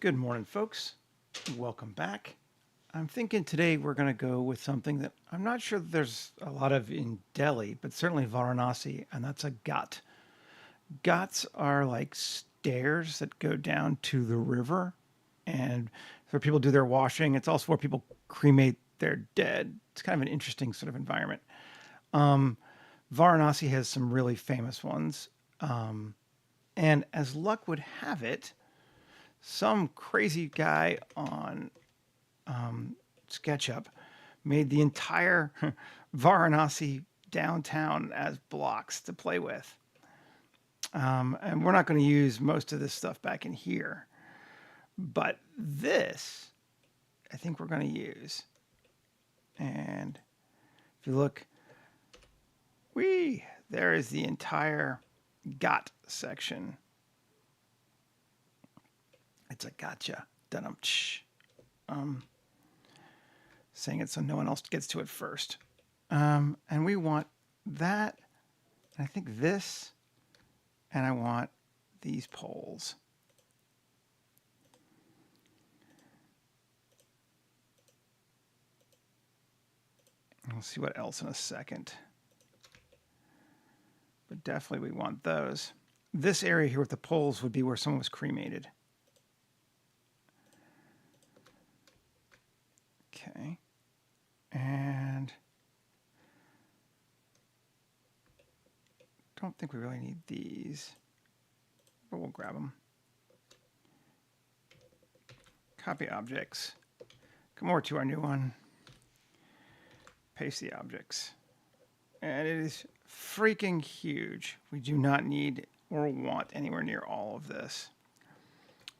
Good morning, folks. Welcome back. I'm thinking today we're going to go with something that I'm not sure that there's a lot of in Delhi, but certainly Varanasi, and that's a ghat. Ghats are like stairs that go down to the river, and where people do their washing. It's also where people cremate their dead. It's kind of an interesting sort of environment. Varanasi has some really famous ones. And as luck would have it, some crazy guy on SketchUp made the entire Varanasi downtown as blocks to play with. And we're not going to use most of this stuff back in here. But this, I think we're going to use. And if you look, there is the entire Ghat section. It's a gotcha. Saying it so no one else gets to it first. And we want that. I think this. And I want these poles. We'll see what else in a second. But definitely we want those. This area here with the poles would be where someone was cremated. Okay. And don't think we really need these, but we'll grab them. Copy objects. Come over to our new one. Paste the objects. And it is freaking huge. We do not need or want anywhere near all of this.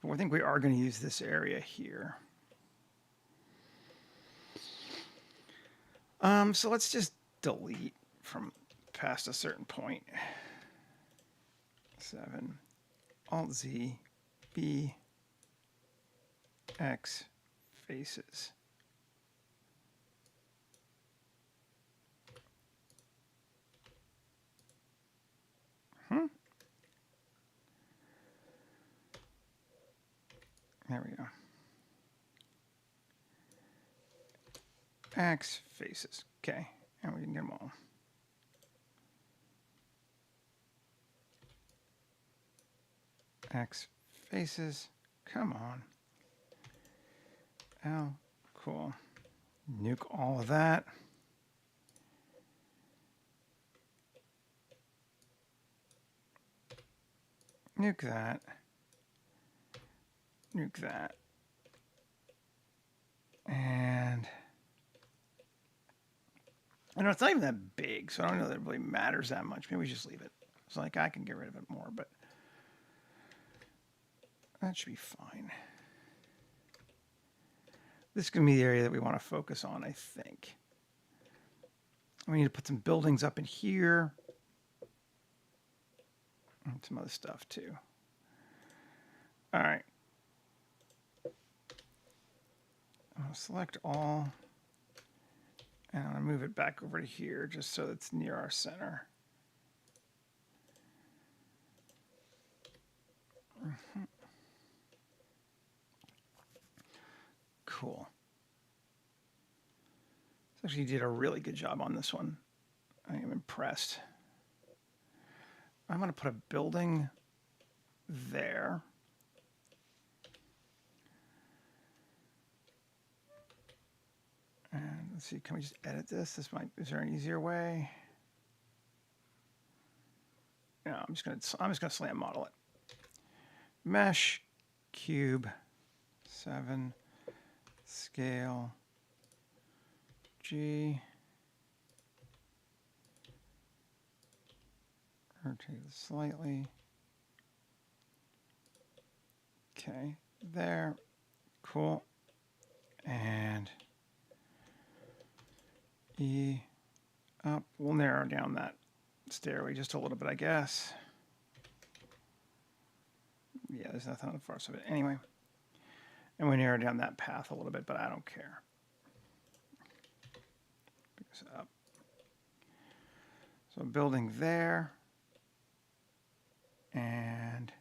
But I think we are going to use this area here. So let's just delete from past a certain point. 7, Alt-Z, B, X, faces. There we go. X faces. Okay, and we can get them all. X faces. Come on. L. Cool. Nuke all of that. Nuke that. Nuke that. And I know it's not even that big, so I don't know that it really matters that much. Maybe we just leave it. It's like I can get rid of it more, but that should be fine. This is going to be the area that we want to focus on, I think. We need to put some buildings up in here. And some other stuff, too. All right. I'll select all. And I'm going to move it back over to here just so it's near our center. Cool. So actually, you did a really good job on this one. I am impressed. I'm going to put a building there. And let's see, can we just edit this? Is there an easier way? No, I'm just gonna slam model it. Mesh, cube, 7, scale, G. Rotate it slightly. Okay, there. Cool. And E up. We'll narrow down that stairway just a little bit, I guess. Yeah, there's nothing on the far side of it. Anyway. And we narrow down that path a little bit, but I don't care. Pick this up. So building there. And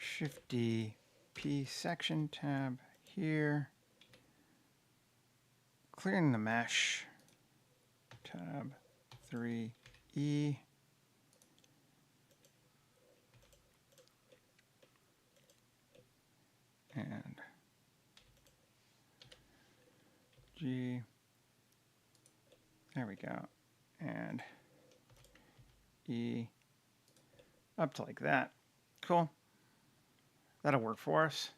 Shift D, P section tab here. Clearing the mesh, tab 3E. And G. There we go. And E up to like that. Cool. That'll work for us.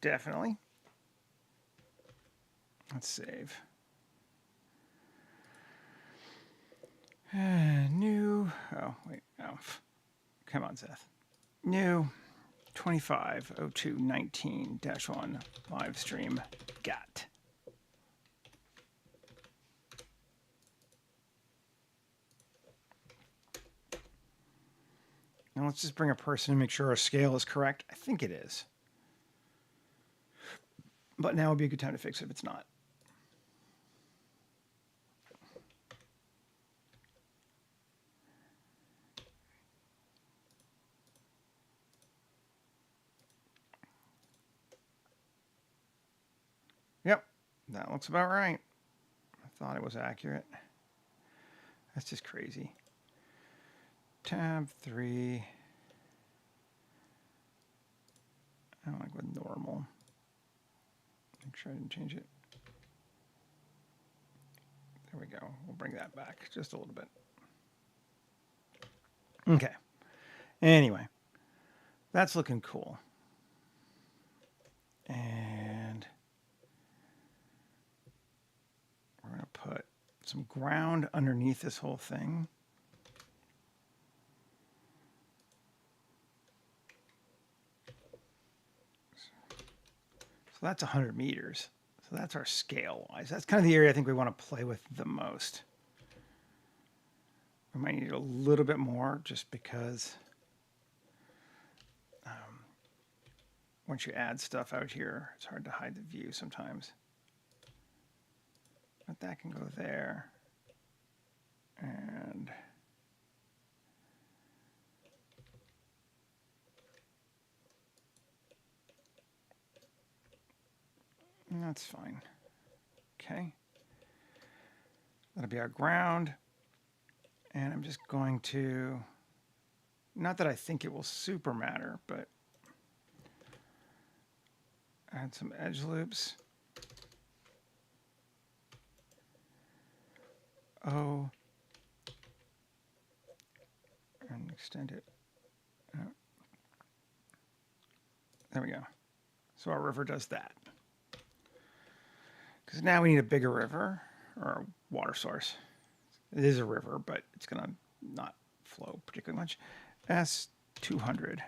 Definitely. Let's save. New. Oh, wait. Oh, come on, Seth. New 250219-1 live stream Ghat. Now let's just bring a person and make sure our scale is correct. I think it is. But now would be a good time to fix it if it's not. Yep, that looks about right. I thought it was accurate. That's just crazy. Tab 3. I don't like with normal. Make sure I didn't change it. There we go. We'll bring that back just a little bit. Okay. Anyway, that's looking cool. And we're going to put some ground underneath this whole thing. So that's 100 meters. So that's our scale-wise. That's kind of the area I think we want to play with the most. We might need a little bit more just because once you add stuff out here, it's hard to hide the view sometimes. But that can go there. And that's fine. Okay. That'll be our ground. And I'm just going to, not that I think it will super matter, but add some edge loops. Oh. And extend it. There we go. So our river does that. Because now we need a bigger river or a water source. It is a river, but it's going to not flow particularly much. S200.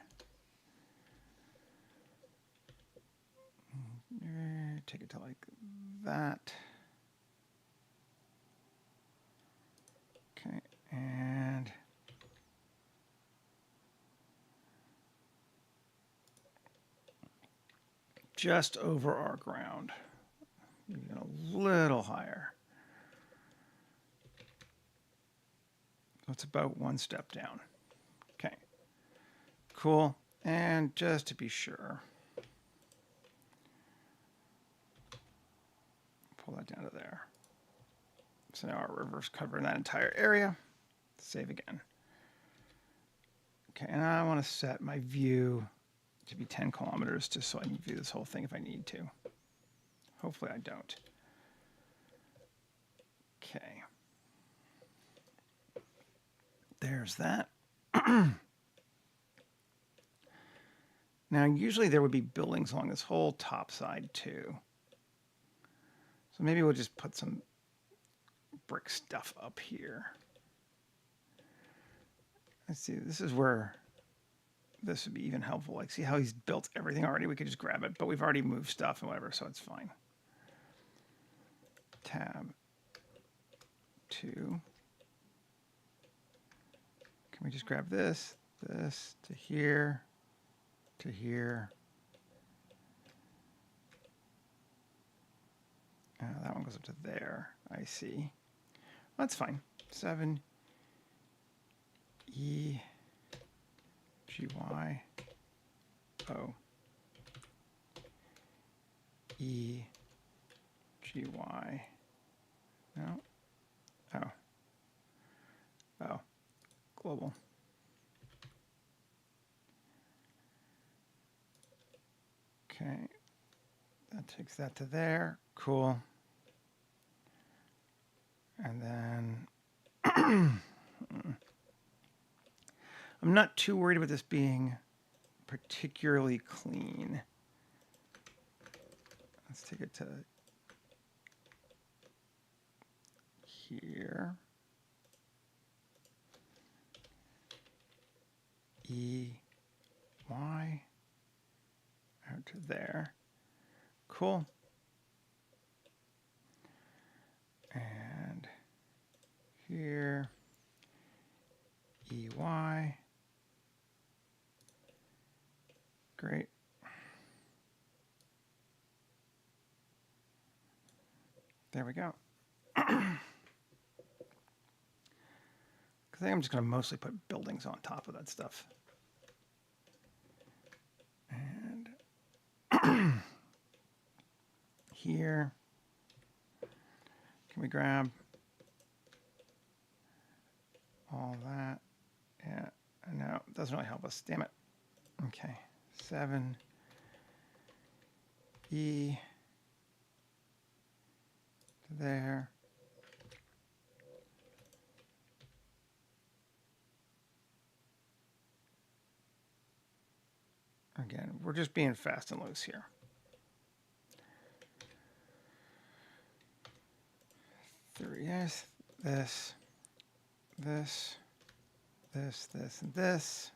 Take it to like that. Okay, and just over our ground. Even a little higher. So it's about one step down. Okay, cool. And just to be sure, pull that down to there. So now our river's covering that entire area. Save again. Okay, and I want to set my view to be 10 kilometers just so I can view this whole thing if I need to. Hopefully I don't. Okay. There's that. Now, usually there would be buildings along this whole top side too. So maybe we'll just put some brick stuff up here. Let's see, this is where this would be even helpful. Like, see how he's built everything already? We could just grab it, but we've already moved stuff and whatever, so it's fine. Tab 2. Can we just grab this to here, to here? That one goes up to there. I see. That's fine. 7 E G1 Y. No. Oh. Oh. Global. Okay. That takes that to there. Cool. And then I'm not too worried about this being particularly clean. Let's take it to here. E, Y, out to there. Cool. And here, EY. Great. There we go. I think I'm just going to mostly put buildings on top of that stuff. And here, can we grab all that? Yeah, no, it doesn't really help us. Damn it. Okay, 7 E there. Again, we're just being fast and loose here. 3 yes, this, this, this, this, and this.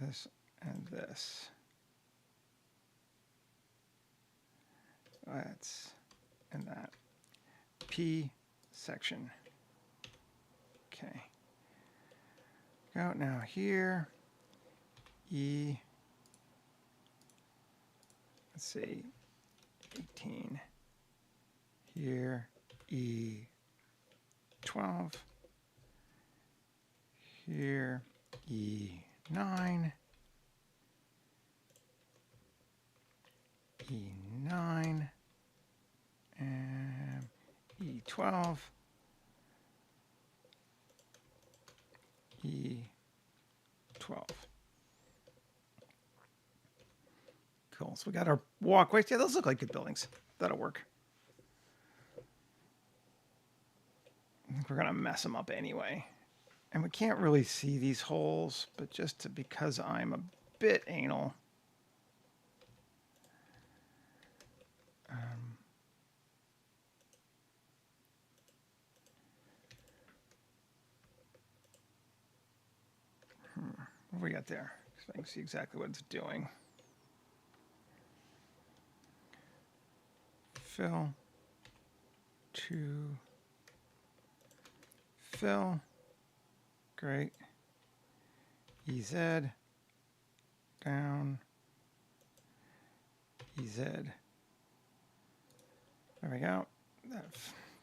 This and this. That's and that. P section. Okay. Go now here. E. Let's see. 18. Here. E. 12. Here. E. 9. E9 and E12, E12. Cool. So we got our walkways. Yeah, those look like good buildings. That'll work. I think we're going to mess them up anyway. And we can't really see these holes, but because I'm a bit anal. What do we got there? So I can see exactly what it's doing. Fill to fill. Great. EZ down. EZ. There we go. That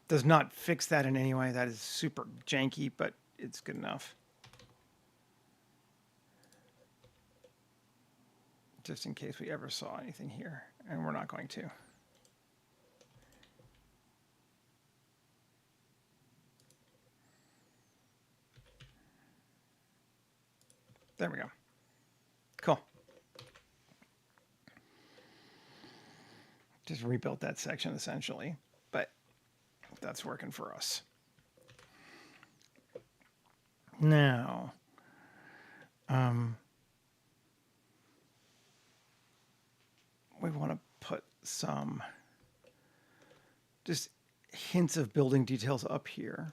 does not fix that in any way. That is super janky, but it's good enough. Just in case we ever saw anything here, and we're not going to. There we go. Cool. Just rebuilt that section essentially, but that's working for us. Now, we want to put some just hints of building details up here.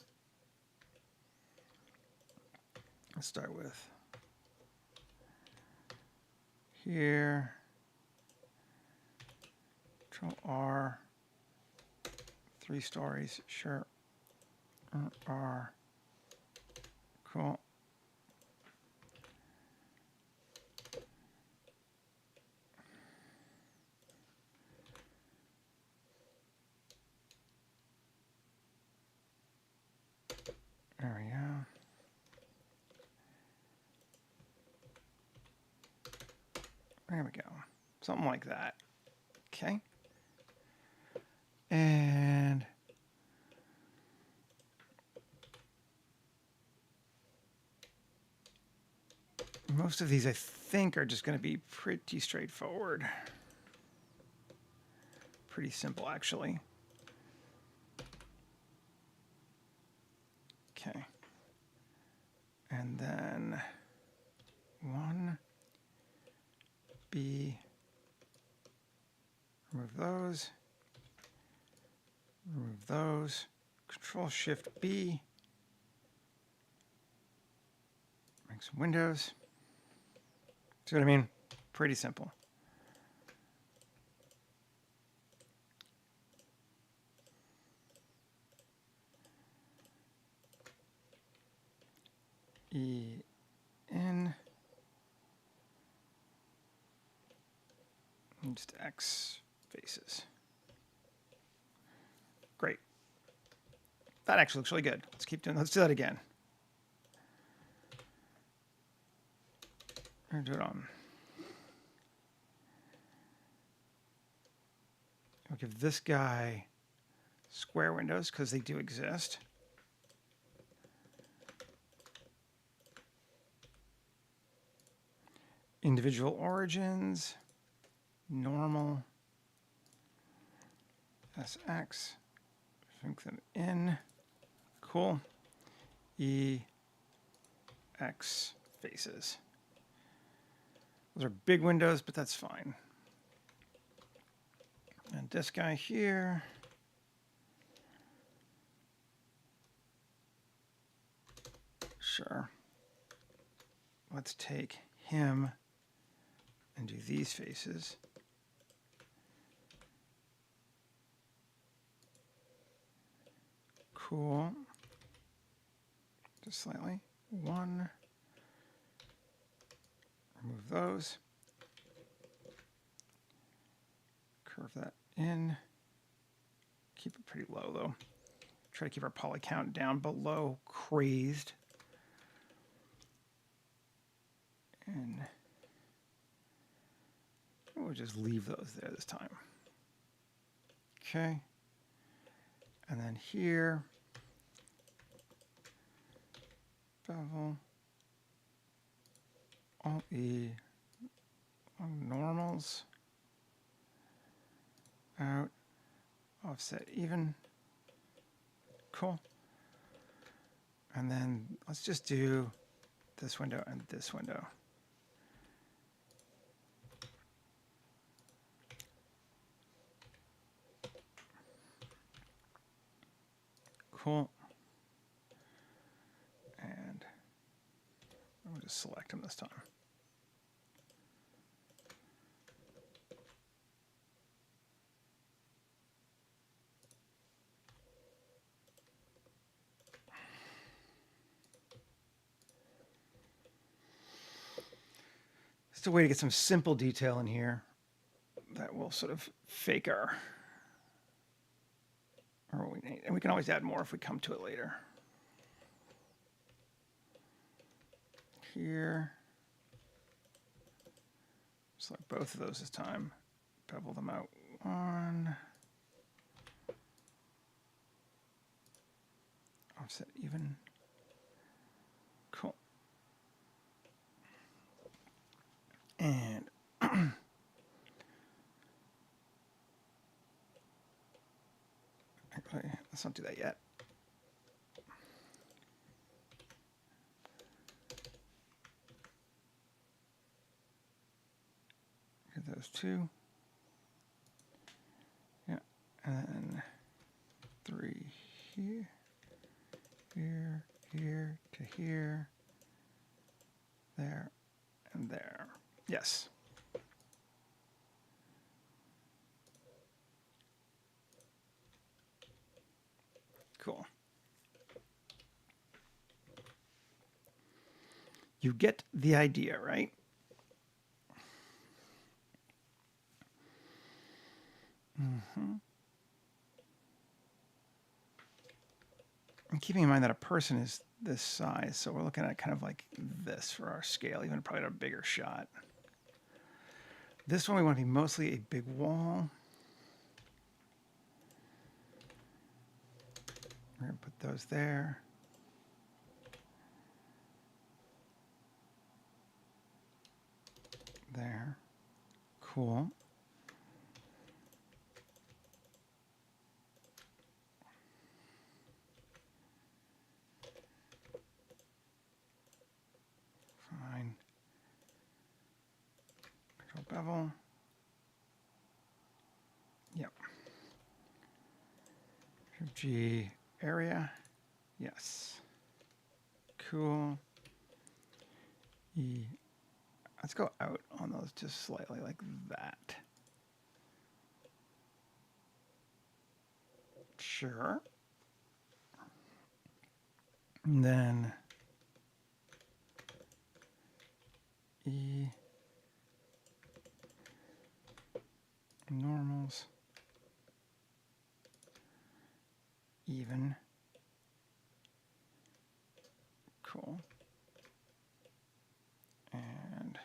Let's start with here. Control R. 3 stories, sure. R. Cool. There we go. There we go. Something like that. Okay. And most of these, I think, are just going to be pretty straightforward. Pretty simple, actually. Okay. And then 1, B, remove those, Control Shift B, make some windows. See what I mean? Pretty simple. E, N, and just X faces. Great. That actually looks really good. Let's keep doing. Let's do that again. Or do it on. We'll give this guy square windows because they do exist. Individual origins, normal, SX, shrink them in, cool, E, X faces. Those are big windows, but that's fine. And this guy here, sure. Let's take him and do these faces. Cool. Just slightly. 1. Remove those. Curve that in. Keep it pretty low, though. Try to keep our poly count down below crazed. And we'll just leave those there this time. Okay. And then here, bevel, Alt-E, normals, out, offset even. Cool. And then let's just do this window and this window. Cool. And we'll just select them this time. Just a way to get some simple detail in here that will sort of fake our, or what we need. And we can always add more if we come to it later. Here, select both of those this time, bevel them out 1, offset even, cool. And actually, let's not do that yet. Get those 2. Yeah, and then 3 here, here, here to here, there, and there. Yes. Cool. You get the idea, right? Mm-hmm. And keeping in mind that a person is this size, so we're looking at kind of like this for our scale, even probably a bigger shot. This one we want to be mostly a big wall. We're going to put those there. There. Cool. Fine. Control bevel. Yep. G area. Yes. Cool. E. Let's go out on those just slightly like that. Sure. And then E. Normals. Even. Cool. And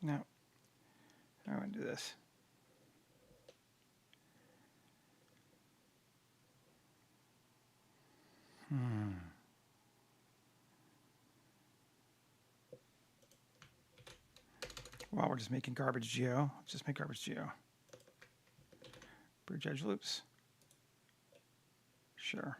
no, I want to do this. While we're just making garbage geo, let's just make garbage geo. Bridge edge loops. Sure.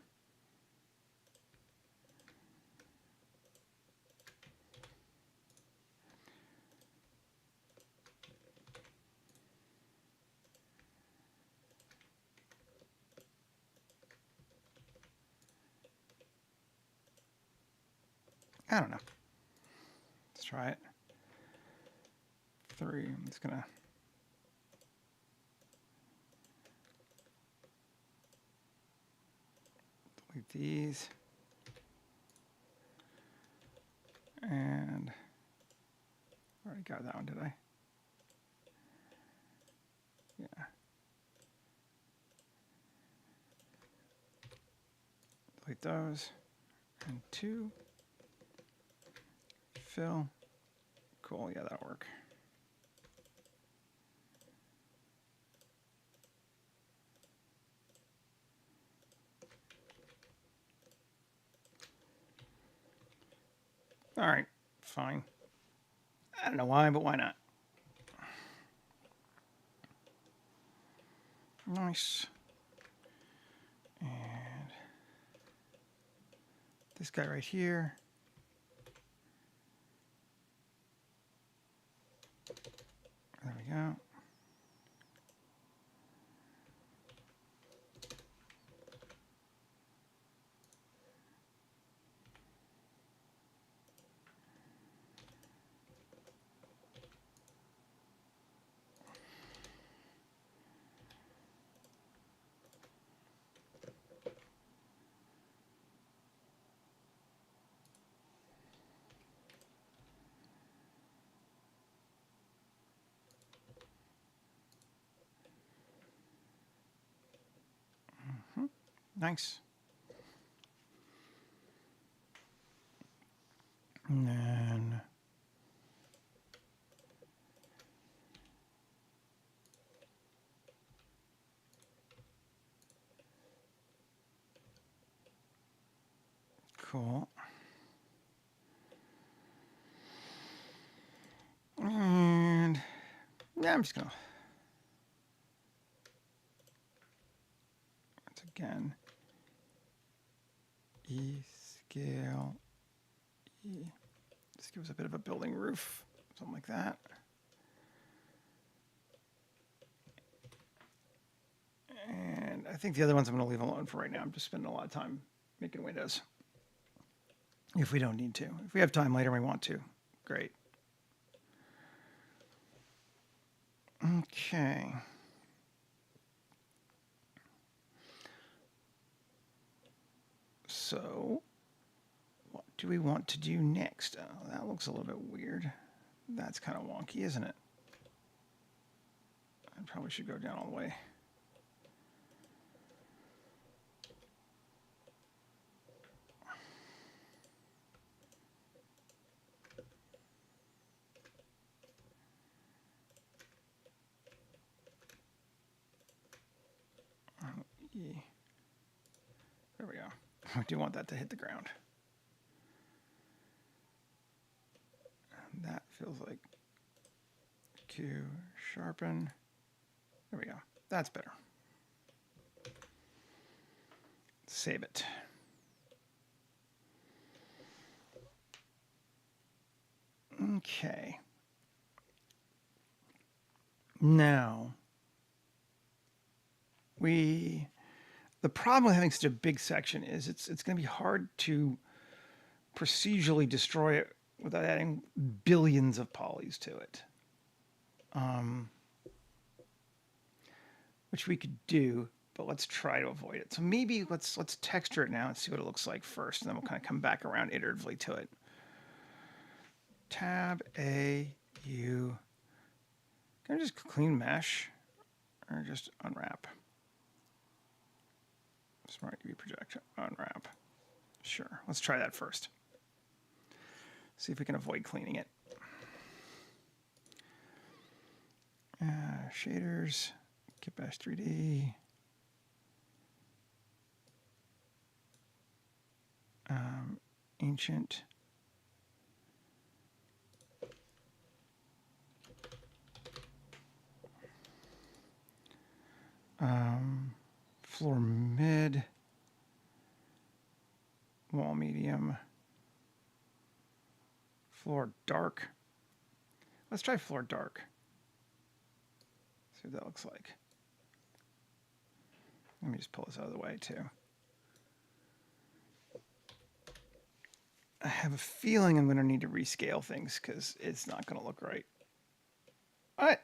I don't know. Let's try it. 3. I'm just gonna delete these. And I already got that one, did I? Yeah. Delete those. And 2. Fill. Cool, yeah, that'll work. All right, fine. I don't know why, but why not? Nice. And this guy right here. There we go. Nice. And then cool. And yeah, I'm just gonna once again E scale E. This gives a bit of a building roof, something like that. And I think the other ones I'm going to leave alone for right now. I'm just spending a lot of time making windows. If we don't need to. If we have time later and we want to, great. Okay. So what do we want to do next? Oh, that looks a little bit weird. That's kind of wonky, isn't it? I probably should go down all the way. There we go. I do want that to hit the ground. And that feels like Q, sharpen. There we go. That's better. Save it. Okay. Now, the problem with having such a big section is it's going to be hard to procedurally destroy it without adding billions of polys to it. Which we could do, but let's try to avoid it. So maybe let's texture it now and see what it looks like first, and then we'll kind of come back around iteratively to it. Tab A, U. Can I just clean mesh or just unwrap? Smart UV project, unwrap. Sure, let's try that first. See if we can avoid cleaning it. Shaders, Kit Bash 3D. Ancient. Floor mid. Wall medium. Floor dark. Let's try floor dark. See what that looks like. Let me just pull this out of the way too. I have a feeling I'm going to need to rescale things because it's not going to look right. All right.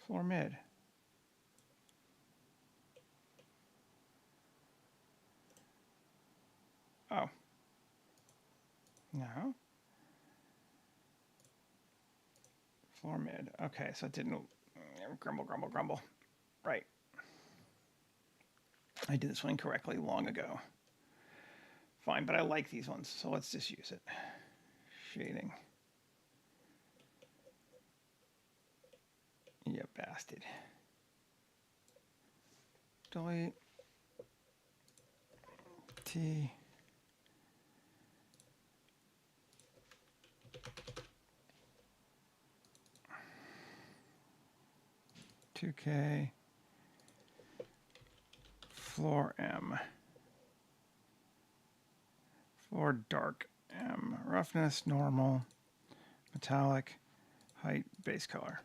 Floor mid. Oh. No. Floor mid. Okay, so it didn't grumble, grumble, grumble. Right. I did this one incorrectly long ago. Fine, but I like these ones, so let's just use it. Shading. You bastard. Delete. T. $2K. Floor M. Floor dark M. Roughness, normal, metallic, height, base color.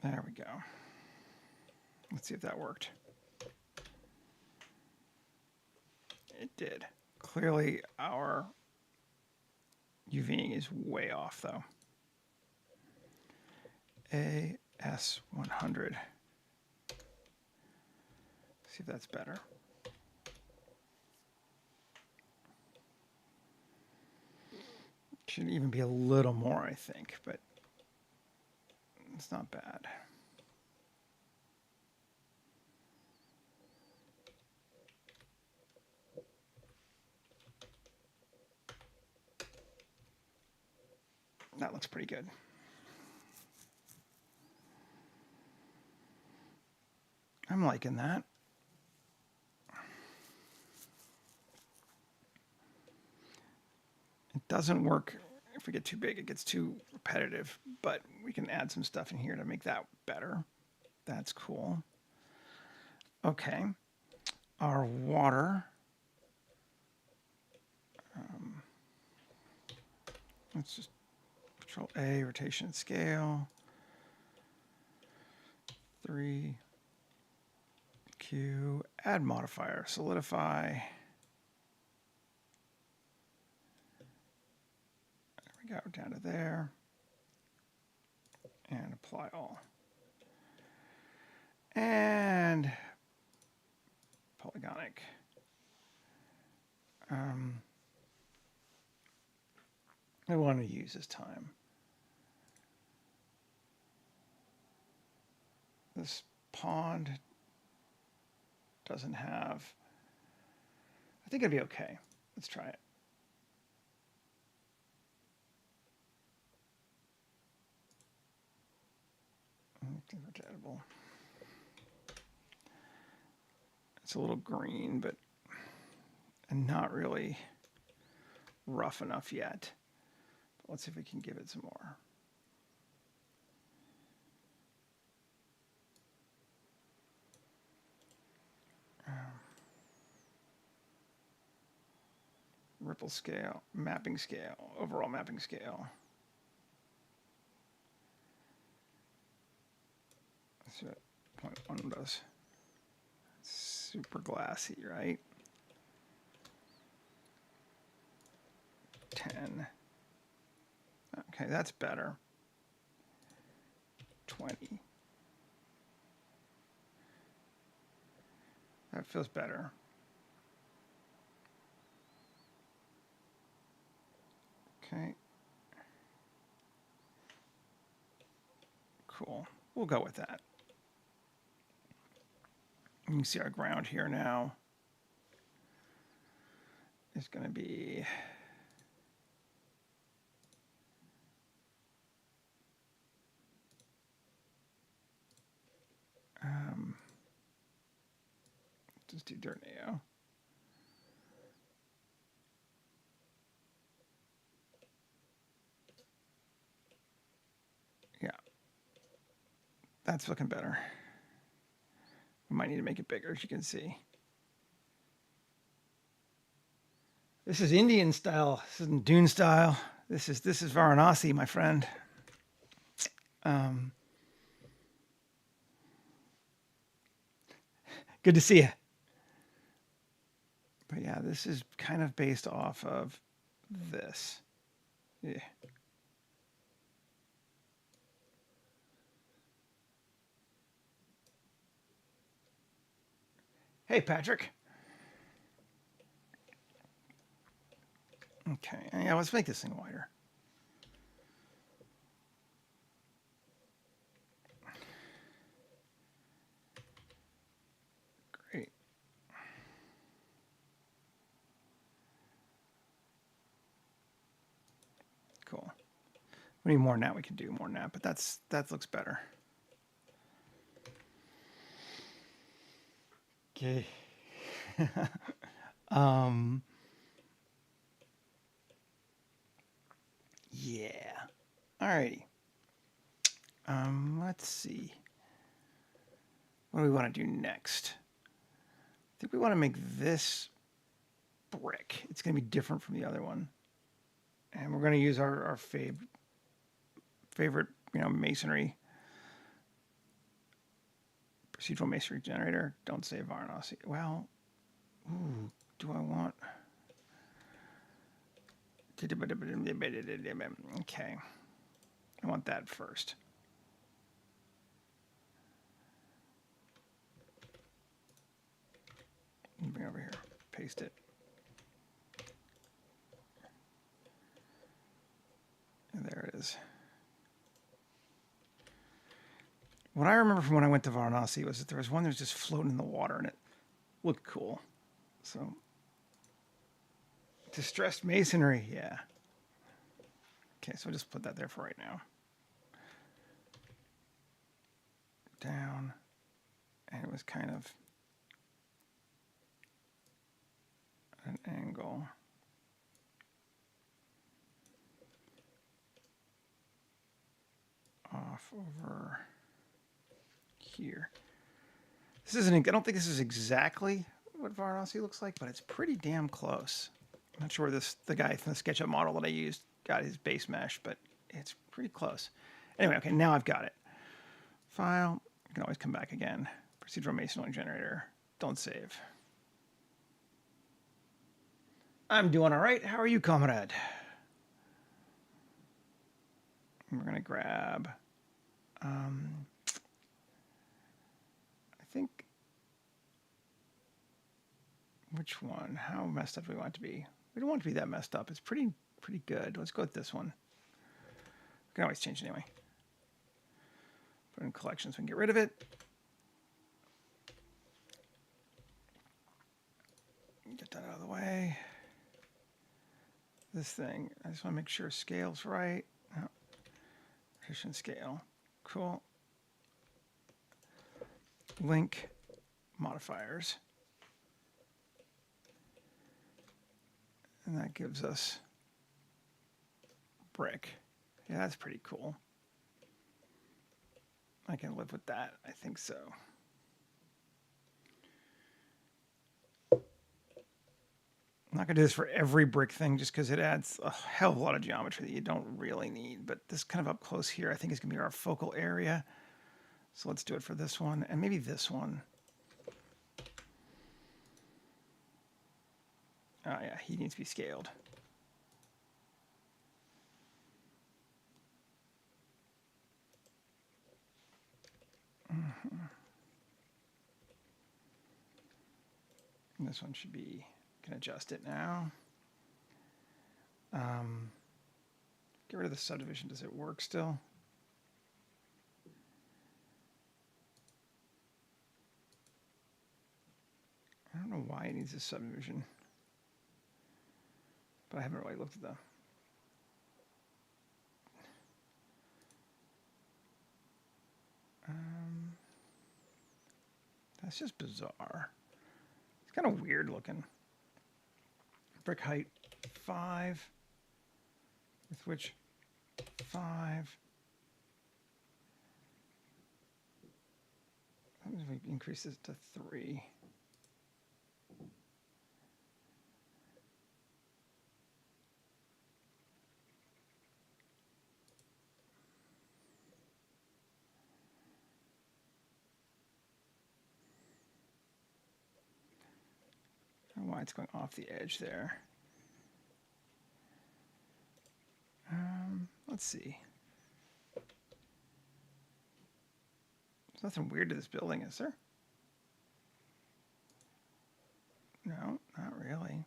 There we go. Let's see if that worked. It did. Clearly our UVing is way off though. AS100. See if that's better. Should even be a little more, I think, but it's not bad. That looks pretty good. I'm liking that. It doesn't work if we get too big, it gets too repetitive, but we can add some stuff in here to make that better. That's cool. Okay, our water. Let's just Control A, rotation scale. 3, Q, add modifier, solidify. There we go, down to there. And apply all. And polygonic. I want to use this time. This pond doesn't have, I think it'd be okay. Let's try it. Edible. It's a little green, but not really rough enough yet. But let's see if we can give it some more. Ripple scale, mapping scale, overall mapping scale. Let's see what 0.1 does. Super glassy, right? 10. Okay, that's better. 20. That feels better. Okay. Cool. We'll go with that. You can see our ground here now is going to be just do dirt now. Yeah, that's looking better. We might need to make it bigger, as you can see. This is Indian style. This isn't Dune style. This is Varanasi, my friend. Good to see you. But yeah, this is kind of based off of this. Yeah. Hey, Patrick. Okay, yeah, let's make this thing wider. Great. Cool. We need more than that. We can do more than that, but that looks better. Okay. Yeah. Alrighty. Let's see. What do we want to do next? I think we want to make this brick. It's going to be different from the other one. And we're going to use our favorite, masonry, procedural masonry generator. Don't say Varanasi. Well, ooh, do I want... Okay. I want that first. Bring it over here. Paste it. And there it is. What I remember from when I went to Varanasi was that there was one that was just floating in the water and it looked cool. So, distressed masonry, yeah. Okay, so I'll just put that there for right now. Down. And it was kind of an angle. Off over here. This isn't, I don't think this is exactly what Varanasi looks like, but it's pretty damn close. I'm not sure where the guy from the SketchUp model that I used got his base mesh, but it's pretty close. Anyway, okay, now I've got it. File, you can always come back again. Procedural masonry generator, don't save. I'm doing all right. How are you, comrade? We're going to grab, I think Which one? How messed up do we want it to be? We don't want it to be that messed up. It's pretty good. Let's go with this one. We can always change it anyway. Put in collections, we can get rid of it. Get that out of the way. This thing, I just want to make sure scale's right. Oh, position scale. Cool. Link modifiers. And that gives us brick. Yeah, that's pretty cool. I can live with that. I think so. I'm not going to do this for every brick thing just because it adds a hell of a lot of geometry that you don't really need. But this kind of up close here, I think is going to be our focal area. So let's do it for this one and maybe this one. Oh yeah, he needs to be scaled. Mm-hmm. And this one should be, can adjust it now. Get rid of the subdivision. Does it work still? I don't know why it needs a subdivision, but I haven't really looked at the. That's just bizarre. It's kind of weird looking. Brick height 5, with which 5. What if we increase this to 3? I don't know why it's going off the edge there. Let's see. There's nothing weird to this building, is there? No, not really.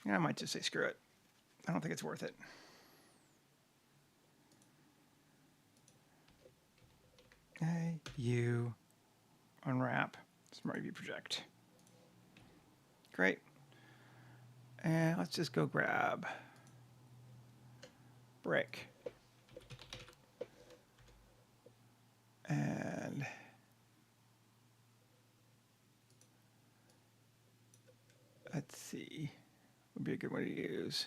Yeah, I might just say screw it. I don't think it's worth it. A, U, unwrap, Smart View project. Great. And let's just go grab brick. And let's see, would be a good one to use.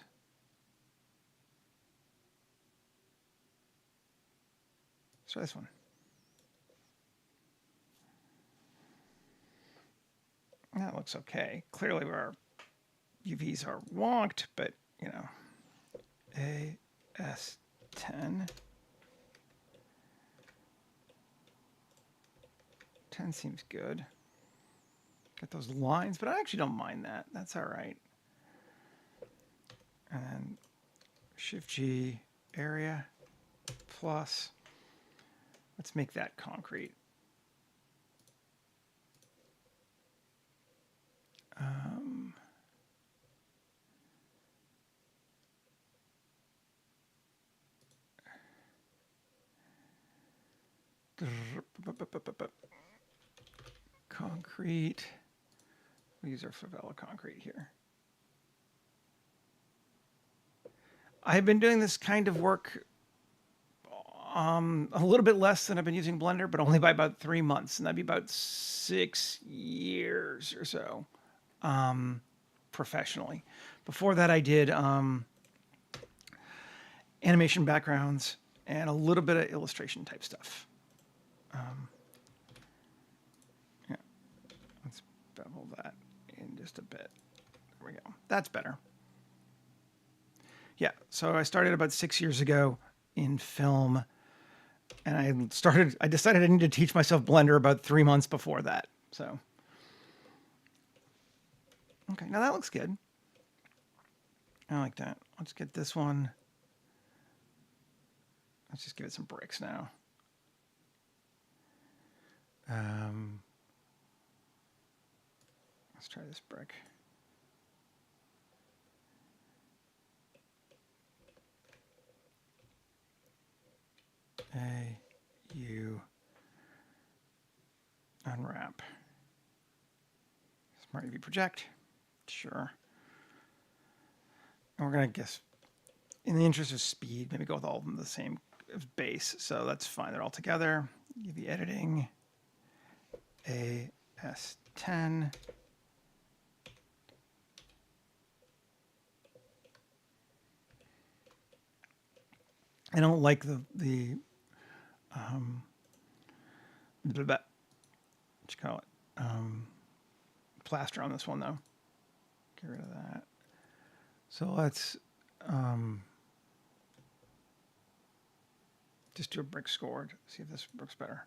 Let's try this one. That looks okay. Clearly our UVs are wonked, but you know, AS10. 10 seems good. Got those lines, but I actually don't mind that. That's all right. And then Shift-G area plus. Let's make that concrete. Concrete. We'll use our favela concrete here. I've been doing this kind of work a little bit less than I've been using Blender, but only by about 3 months, and that'd be about 6 years or so professionally. Before that, I did animation backgrounds and a little bit of illustration type stuff. Yeah, let's bevel that in just a bit. There we go. That's better. Yeah, so I started about 6 years ago in film, and I decided I needed to teach myself Blender about 3 months before that. So, okay, now that looks good. I like that. Let's get this one Let's just give it some bricks now. Let's try this brick. U unwrap. Smart UV project. Sure. And we're going to guess, in the interest of speed, maybe go with all of them the same base. So that's fine. They're all together. UV editing. AS10. I don't like the what you call it, plaster on this one though. Get rid of that. So let's just do a brick scored. See if this works better.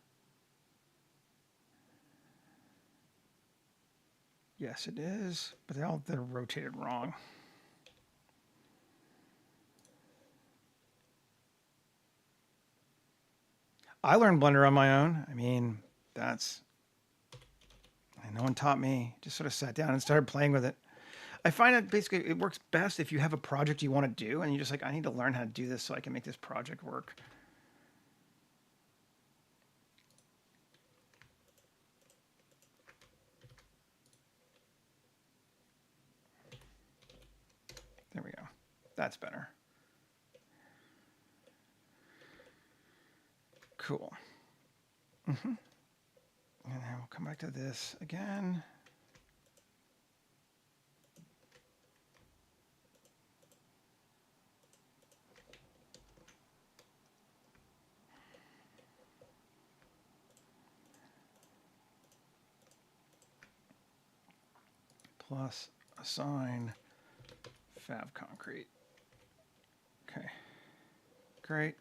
Yes, it is, but they're rotated wrong. I learned Blender on my own. I mean, no one taught me. Just sort of sat down and started playing with it. I find that basically it works best if you have a project you want to do and you're just like, I need to learn how to do this so I can make this project work. There we go. That's better. Cool. And then we'll come back to this again. Plus assign fab concrete. Okay, great.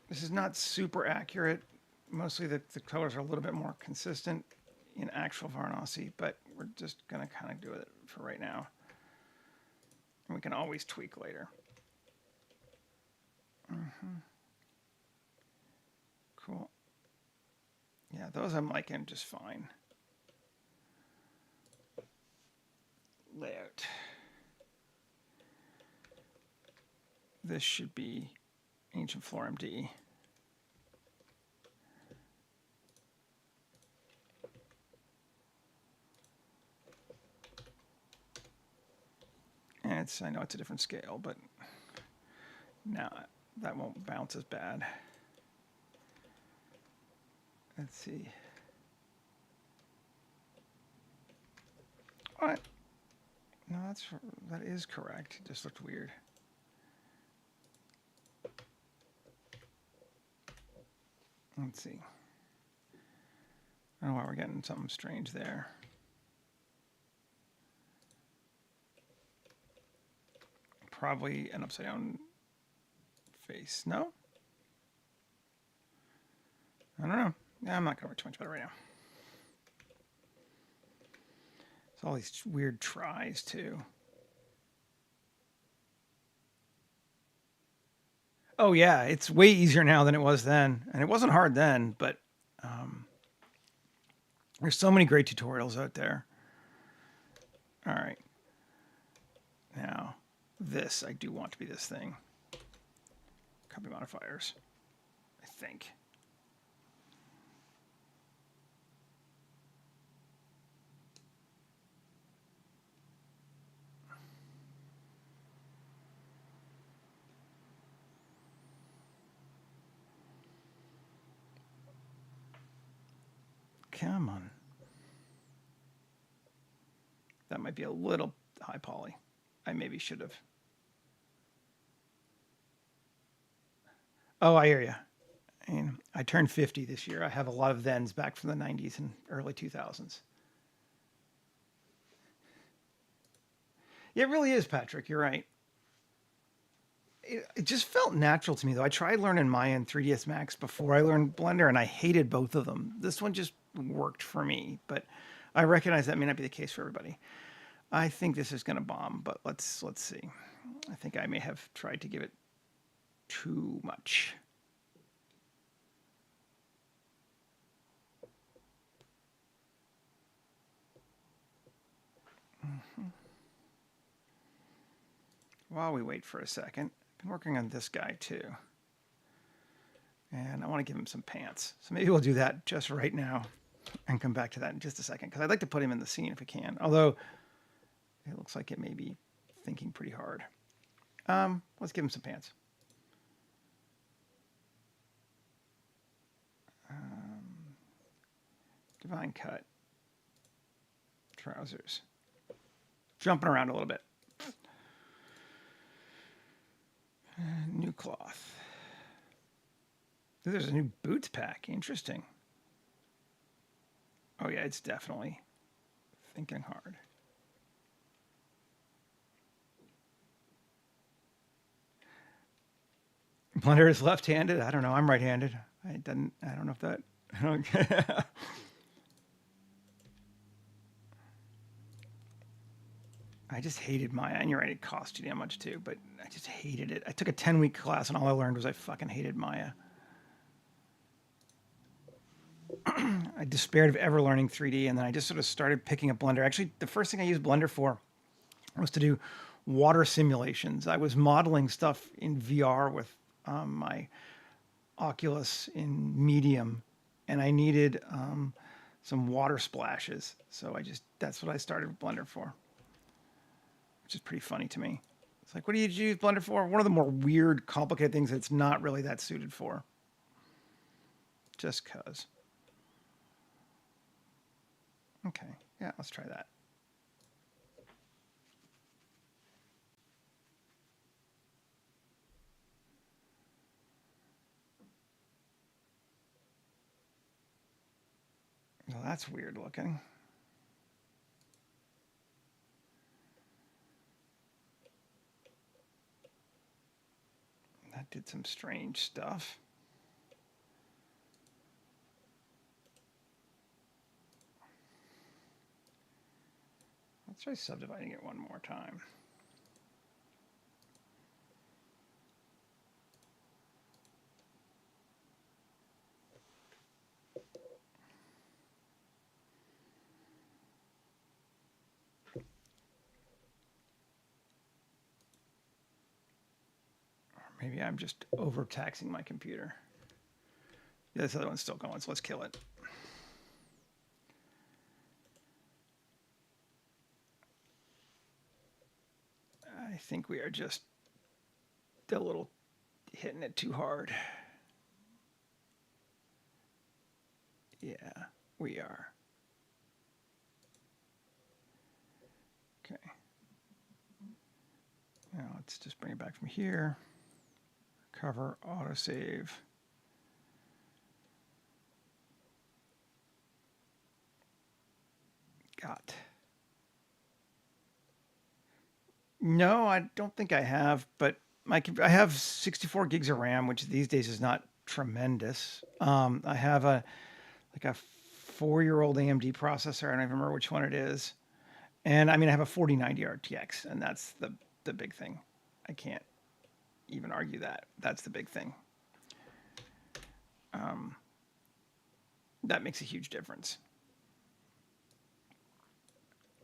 This is not super accurate. Mostly the colors are a little bit more consistent in actual Varanasi, but we're just gonna kind of do it for right now. And we can always tweak later. Cool. Yeah, those I'm liking just fine. Layout. This should be Ancient Floor MD. And I know it's a different scale, but now that won't bounce as bad. Let's see. What? No, that is correct. It just looked weird. Let's see. I don't know why we're getting something strange there. Probably an upside down face. No? I don't know. Yeah, I'm not going to worry too much about it right now. It's all these weird tries, too. Oh, yeah, it's way easier now than it was then. And it wasn't hard then, but there's so many great tutorials out there. All right. Now, this, I do want to be this thing. Copy modifiers, I think. Come on. That might be a little high poly. I maybe should have. Oh, I hear you. I mean, I turned 50 this year. I have a lot of thens back from the 90s and early 2000s. Yeah, it really is, Patrick. You're right. It just felt natural to me, though. I tried learning Maya and 3ds Max before I learned Blender, and I hated both of them. This one just worked for me, but I recognize that may not be the case for everybody. I think this is going to bomb, but let's see. I think I may have tried to give it too much. While we wait for a second, I've been working on this guy too. And I want to give him some pants. So maybe we'll do that just right now and come back to that in just a second, because I'd like to put him in the scene if we can. Although it looks like it may be thinking pretty hard. Let's give him some pants. Divine cut. Trousers. Jumping around a little bit. New cloth. There's a new boots pack. Interesting. Oh yeah, it's definitely thinking hard. Blender is left-handed. I don't know. I'm right-handed. I don't know if that. I don't. I just hated Maya, and you're right, it cost you that much too, but I just hated it. I took a 10-week class, and all I learned was I fucking hated Maya. I despaired of ever learning 3D, and then I just sort of started picking up Blender. Actually, the first thing I used Blender for was to do water simulations. I was modeling stuff in VR with my Oculus in medium, and I needed some water splashes. So that's what I started with Blender for, which is pretty funny to me. It's like, what do you use Blender for? One of the more weird, complicated things that's not really that suited for. Just cause. Okay, yeah, let's try that. Well, that's weird looking. That did some strange stuff. Let's try subdividing it one more time. Maybe I'm just overtaxing my computer. Yeah, this other one's still going, so let's kill it. I think we are just a little hitting it too hard. Yeah, we are. Okay. Now let's just bring it back from here. Cover, autosave. Ghat. No, I don't think I have, but I have 64 gigs of RAM, which these days is not tremendous. I have a 4-year-old AMD processor. I don't even remember which one it is. And I mean, I have a 4090 RTX, and that's the big thing. I can't even argue that. That's the big thing. That makes a huge difference.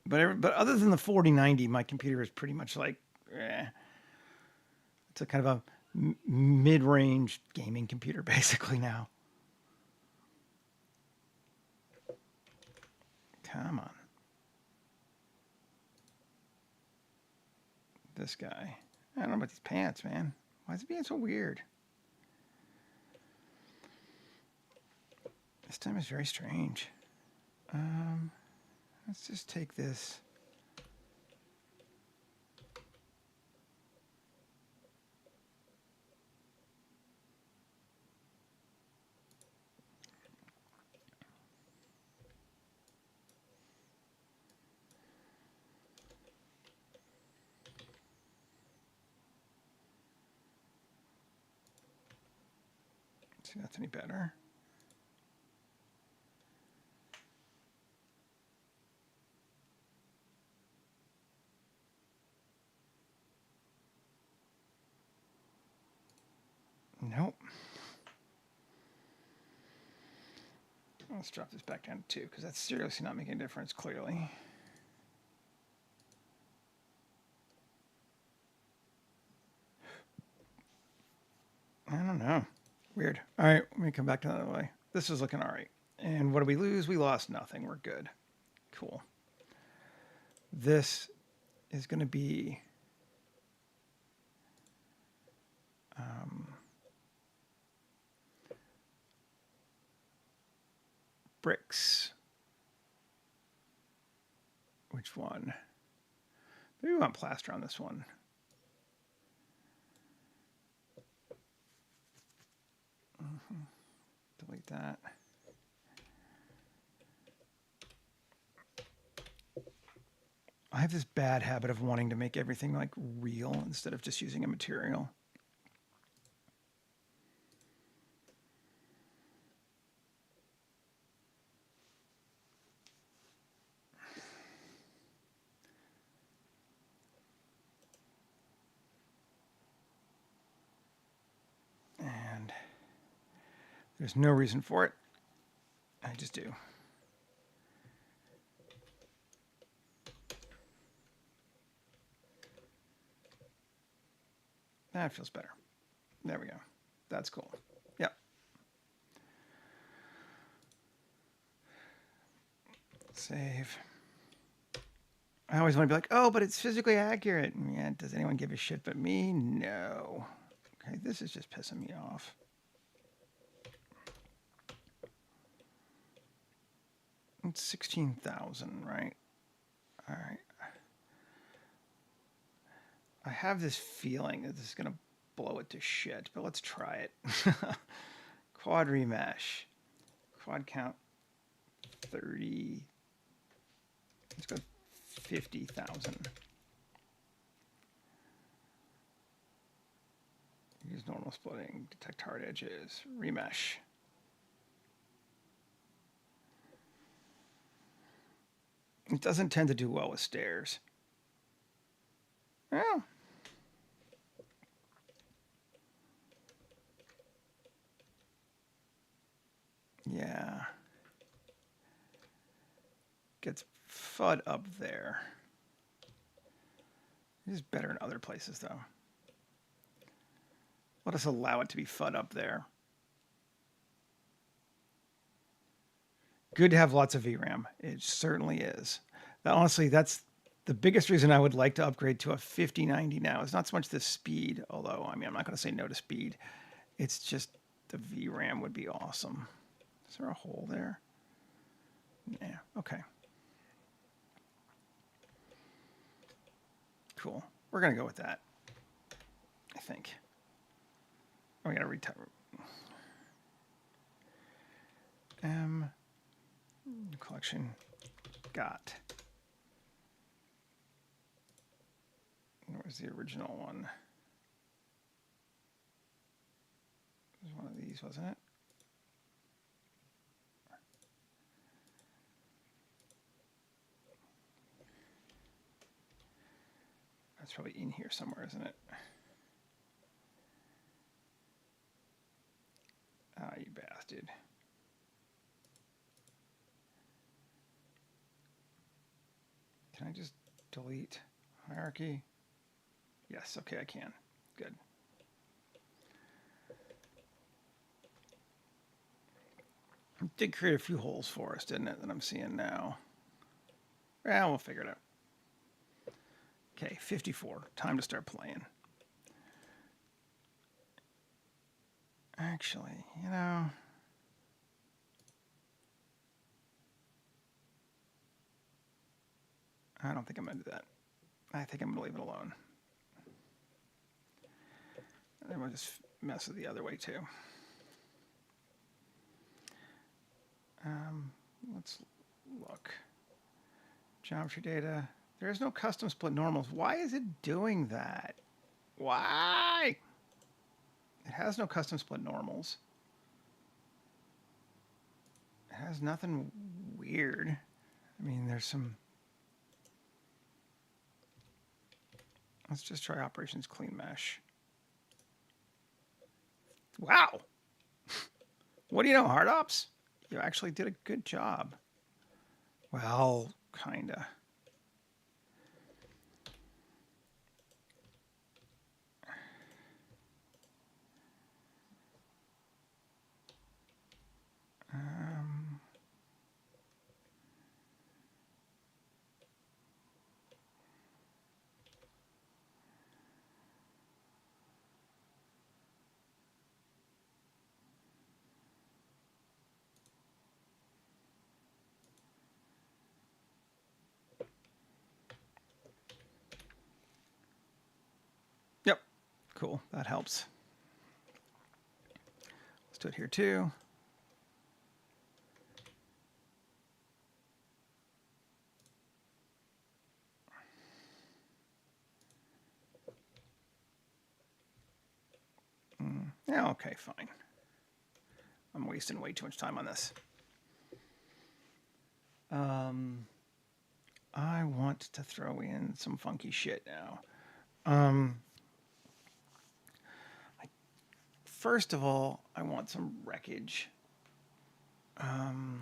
But other than the 4090, my computer is pretty much like, it's a kind of a mid-range gaming computer basically now. Come on. This guy. I don't know about these pants, man. Why is it being so weird? This time is very strange. Let's just take this. See if that's any better. Nope. Let's drop this back down to 2 because that's seriously not making a difference, clearly. I don't know. Weird. All right, let me come back to the other way. This is looking all right. And what did we lose? We lost nothing. We're good. Cool. This is going to be bricks. Which one? Maybe we want plaster on this one. Delete that. I have this bad habit of wanting to make everything like real instead of just using a material. And there's no reason for it. I just do. That feels better. There we go. That's cool. Yep. Save. I always want to be like, oh, but it's physically accurate. Yeah, does anyone give a shit but me? No. Okay, this is just pissing me off. It's 16,000, right? All right. I have this feeling that this is going to blow it to shit, but let's try it. Quad remesh. Quad count 30. Let's go 50,000. Use normal splitting. Detect hard edges. Remesh. It doesn't tend to do well with stairs. Well. Yeah. Gets FUD up there. It is better in other places, though. Let us allow it to be FUD up there. Good to have lots of VRAM. It certainly is. Honestly, that's the biggest reason I would like to upgrade to a 5090 now. It's not so much the speed, although, I mean, I'm not going to say no to speed. It's just the VRAM would be awesome. Is there a hole there? Yeah, okay. Cool. We're going to go with that, I think. Oh, we got to retype. Collection Ghat. Where was the original one? It was one of these, wasn't it? That's probably in here somewhere, isn't it? Ah, you bastard. Can I just delete hierarchy? Yes, okay, I can. Good. It did create a few holes for us, didn't it, that I'm seeing now? Yeah, we'll figure it out. Okay, 54. Time to start playing. Actually, you know... I don't think I'm going to do that. I think I'm going to leave it alone. And then we'll just mess with the other way, too. Let's look. Geometry data. There is no custom split normals. Why is it doing that? Why? It has no custom split normals. It has nothing weird. I mean, there's some... Let's just try operations clean mesh. Wow. What do you know, Hard Ops? You actually did a good job. Well, kinda. Um, yep. Cool. That helps. Let's do it here too. Yeah, okay, fine. I'm wasting way too much time on this. I want to throw in some funky shit now. First of all, I want some wreckage. And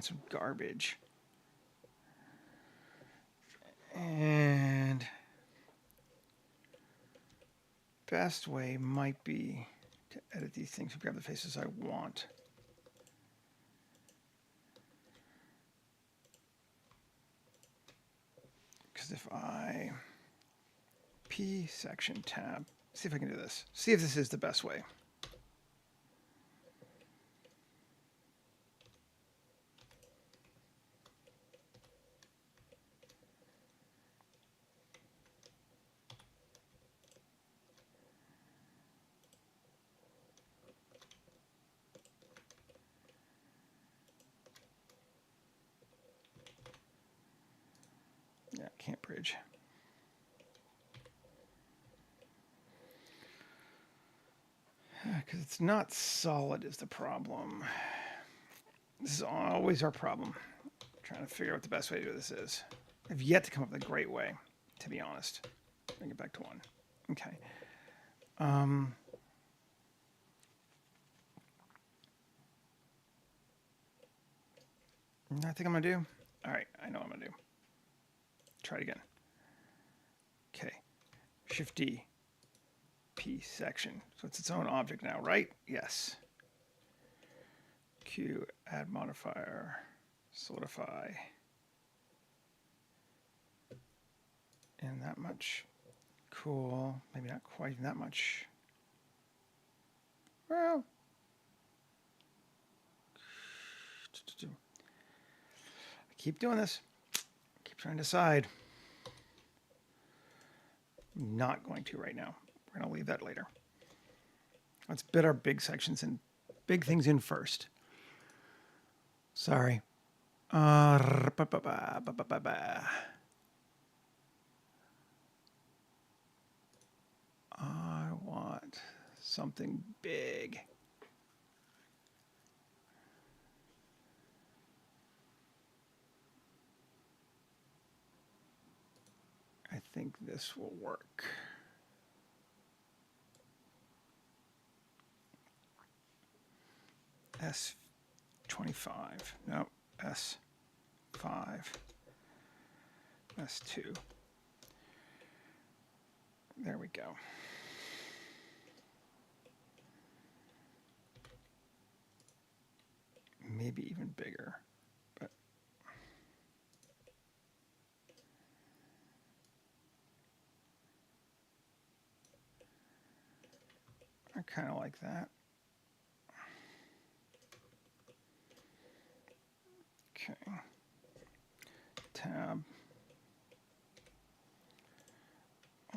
some garbage. And best way might be to edit these things and grab the faces I want. Because if I P section tab, see if I can do this. See if this is the best way. Yeah, can't bridge. Because it's not solid is the problem. This is always our problem. Trying to figure out what the best way to do this is. I've yet to come up with a great way, to be honest. Bring it back to 1. Okay. I think I'm going to do. All right, I know what I'm going to do. Try it again. Okay. Shift D. P section. So it's its own object now, right? Yes. Q, add modifier, solidify. And that much. Cool. Maybe not quite that much. Well. I keep doing this. Keep trying to decide. I'm not going to right now. We're going to leave that later. Let's bid our big sections and big things in first. Sorry. I want something big. I think this will work. S25. No, S5. S2. There we go. Maybe even bigger, but I kind of like that. Okay. Tab.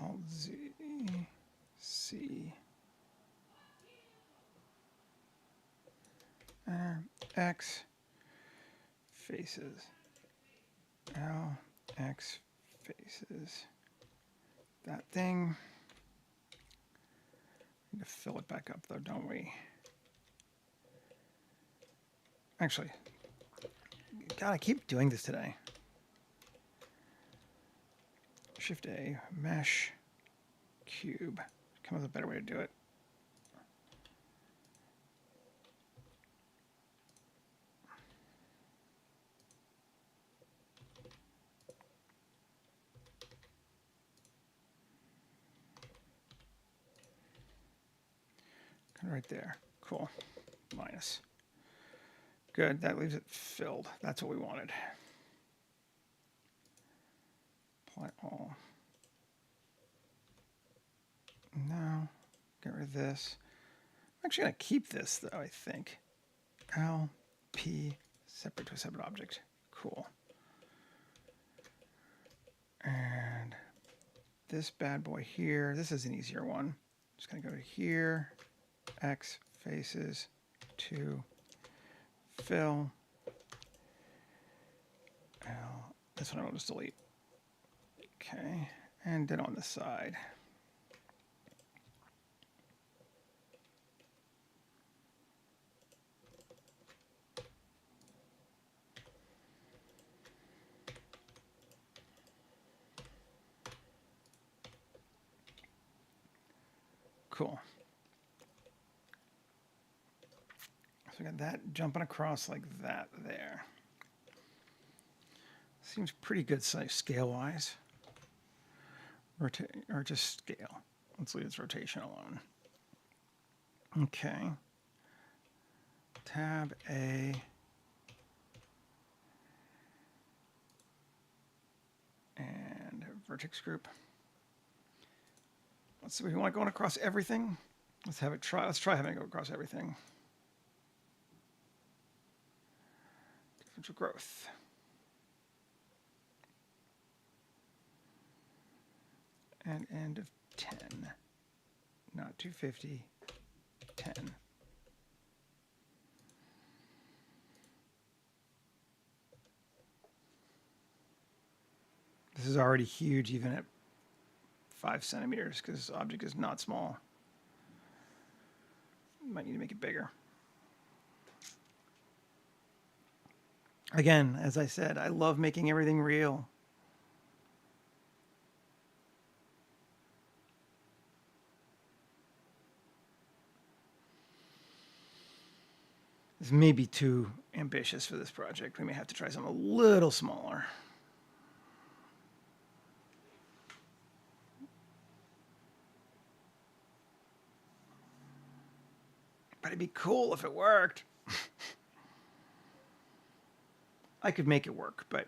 Alt Z. C. X. Faces. L. X. Faces. That thing. We need to fill it back up though, don't we? Actually, God, I keep doing this today. Shift A, mesh, cube. Come up with a better way to do it. right there. Cool. Minus. Good. That leaves it filled. That's what we wanted. Apply all. Now, get rid of this. I'm actually going to keep this, though, I think. LP, separate to a separate object. Cool. And this bad boy here, this is an easier one. Just going to go to here, X faces to fill. This one I'll just delete. Okay, and then on the side. Cool. So we got that jumping across like that there. Seems pretty good size scale-wise. Rotate, or just scale. Let's leave its rotation alone. Okay. Tab A. And vertex group. Let's see, we want it going across everything. Let's have it try. Let's try having it go across everything. Differential growth. And end of 10. Not 250, 10. This is already huge even at 5 centimeters because this object is not small. Might need to make it bigger. Again, as I said, I love making everything real. This may be too ambitious for this project. We may have to try something a little smaller. But it'd be cool if it worked. I could make it work, but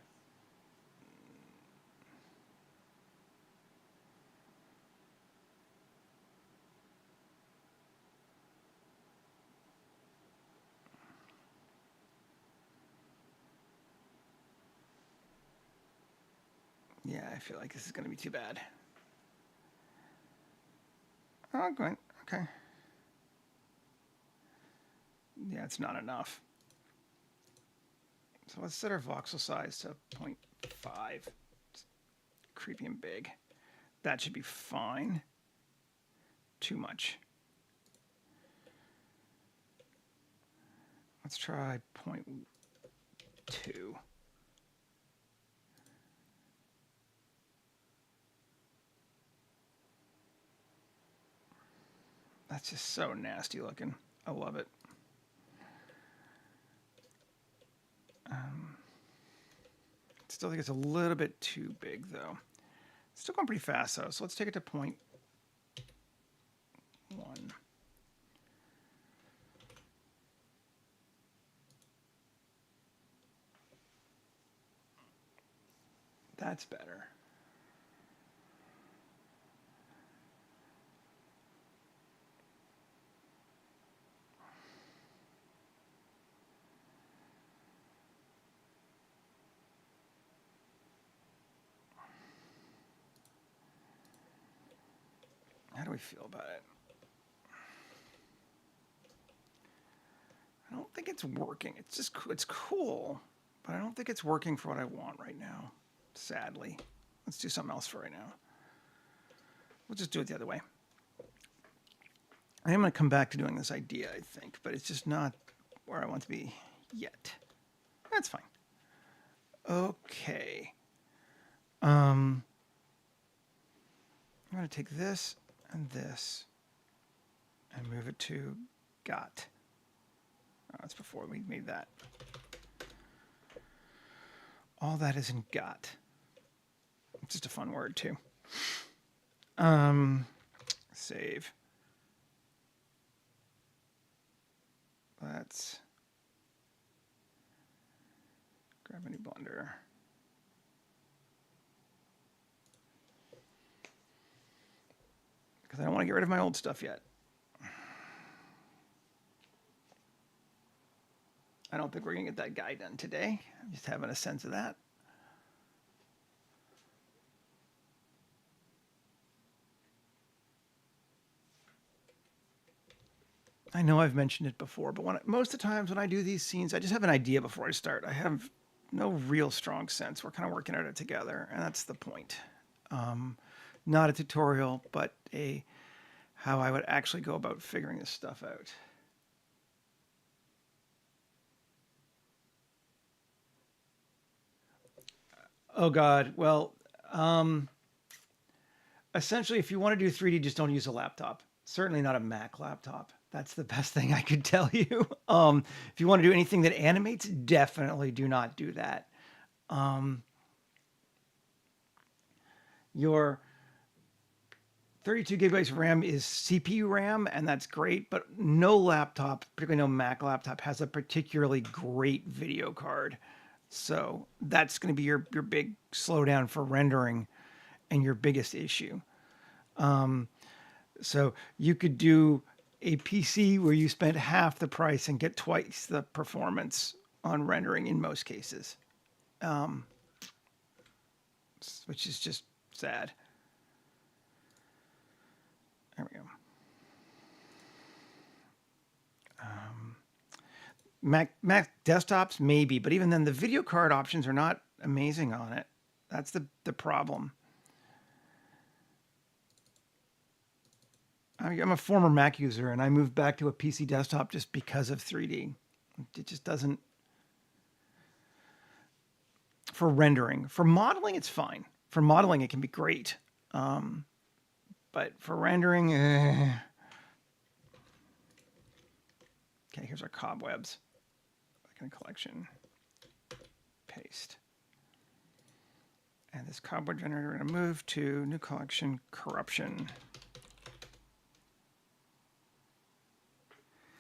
yeah, I feel like this is going to be too bad. Oh, going okay. Yeah, it's not enough. So let's set our voxel size to 0.5. It's creepy and big. That should be fine. Too much. Let's try 0.2. That's just so nasty looking. I love it. Still think it's a little bit too big, though. It's still going pretty fast, though. So let's take it to 0.1. That's better. How do we feel about it? I don't think it's working. It's cool, but I don't think it's working for what I want right now, sadly. Let's do something else for right now. We'll just do it the other way. I am going to come back to doing this idea, I think, but it's just not where I want to be yet. That's fine. Okay. I'm going to take this and this and move it to Ghat. Oh, that's before we made that. All that is in Ghat. It's just a fun word, too. Save. Let's grab a new Blender. Because I don't want to get rid of my old stuff yet. I don't think we're going to get that guy done today. I'm just having a sense of that. I know I've mentioned it before, but most of the times when I do these scenes, I just have an idea before I start. I have no real strong sense. We're kind of working at it together, and that's the point. Not a tutorial, but how I would actually go about figuring this stuff out. Oh God, well, essentially, if you want to do 3D, just don't use a laptop. Certainly not a Mac laptop. That's the best thing I could tell you. If you want to do anything that animates, definitely do not do that. Your 32 gigabytes of RAM is CPU RAM, and that's great, but no laptop, particularly no Mac laptop, has a particularly great video card. So that's going to be your big slowdown for rendering and your biggest issue. So you could do a PC where you spend half the price and get twice the performance on rendering in most cases, which is just sad. There we go. Mac desktops, maybe, but even then, the video card options are not amazing on it. That's the problem. I'm a former Mac user, and I moved back to a PC desktop just because of 3D. It just doesn't... For rendering. For modeling, it's fine. For modeling, it can be great. But for rendering... Okay, here's our cobwebs. Back in collection. Paste. And this cobweb generator, we're going to move to new collection, corruption.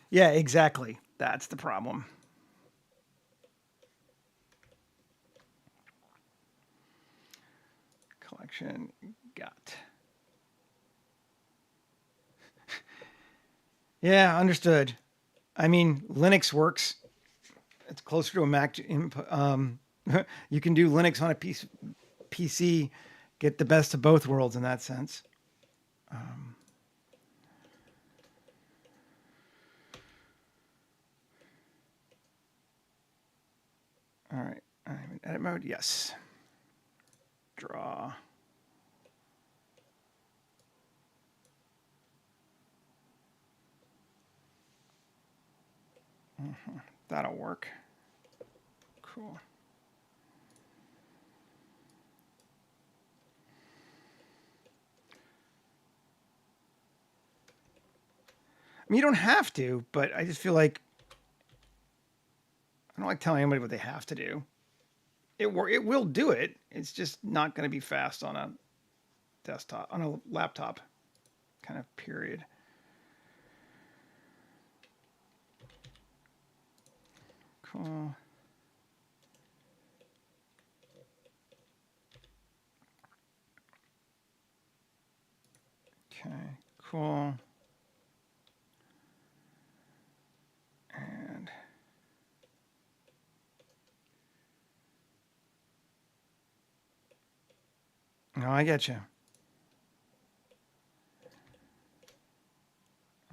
Yeah, exactly. That's the problem. Collection, Ghat. Yeah, understood. I mean, Linux works. It's closer to a Mac input. You can do Linux on a PC, get the best of both worlds in that sense. All right, I'm in edit mode. Yes. Draw. That'll work. Cool. I mean, you don't have to, but I just feel like I don't like telling anybody what they have to do. It will do it. It's just not going to be fast on a desktop, on a laptop, kind of period. Cool. Okay, cool. And no, I get you.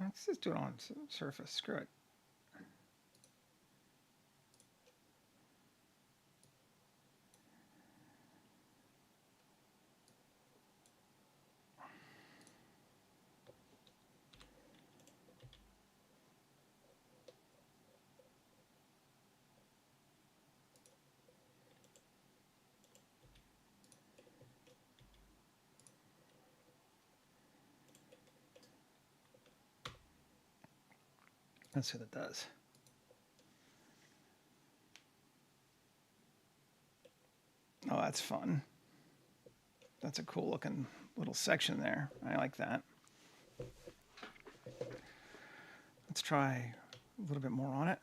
Let's just do it on Surface. Screw it. Let's see what it does. Oh, that's fun. That's a cool looking little section there. I like that. Let's try a little bit more on it.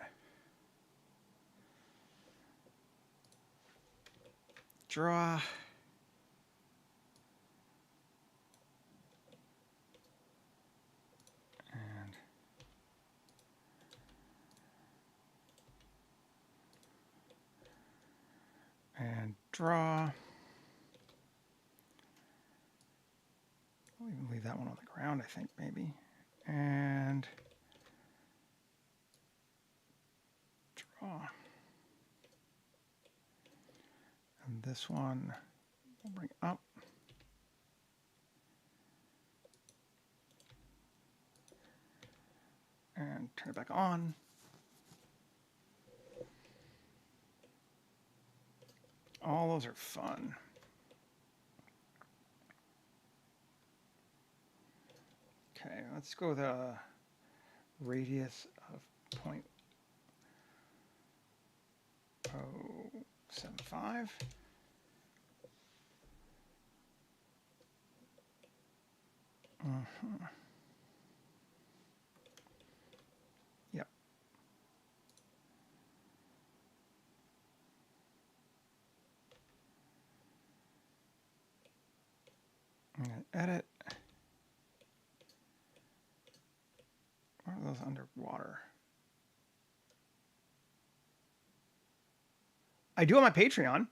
Draw. And draw. I'll even leave that one on the ground, I think, maybe. And draw. And this one we'll bring up. And turn it back on. All those are fun. Okay, let's go with a radius of 0.075. Yep. I'm going to edit. What are those underwater? I do on my Patreon,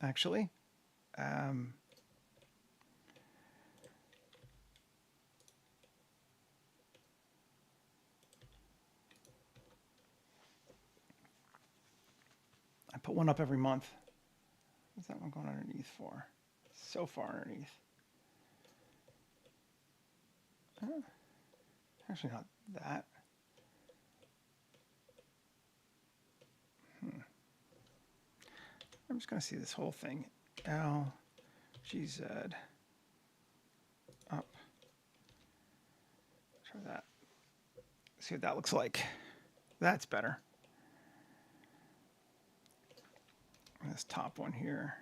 actually. I put one up every month. What's that one going underneath for? So far underneath. Actually, not that. I'm just going to see this whole thing. L, G, Z, up. Try that. See what that looks like. That's better. And this top one here.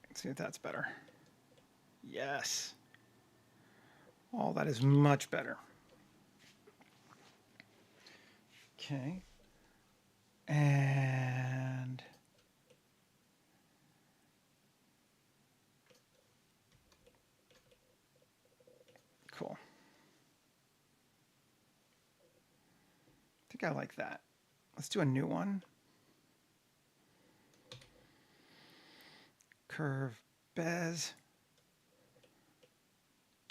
Let's see if that's better. Yes. Oh, that is much better. Okay. And cool. I think I like that. Let's do a new one. Curve Bez.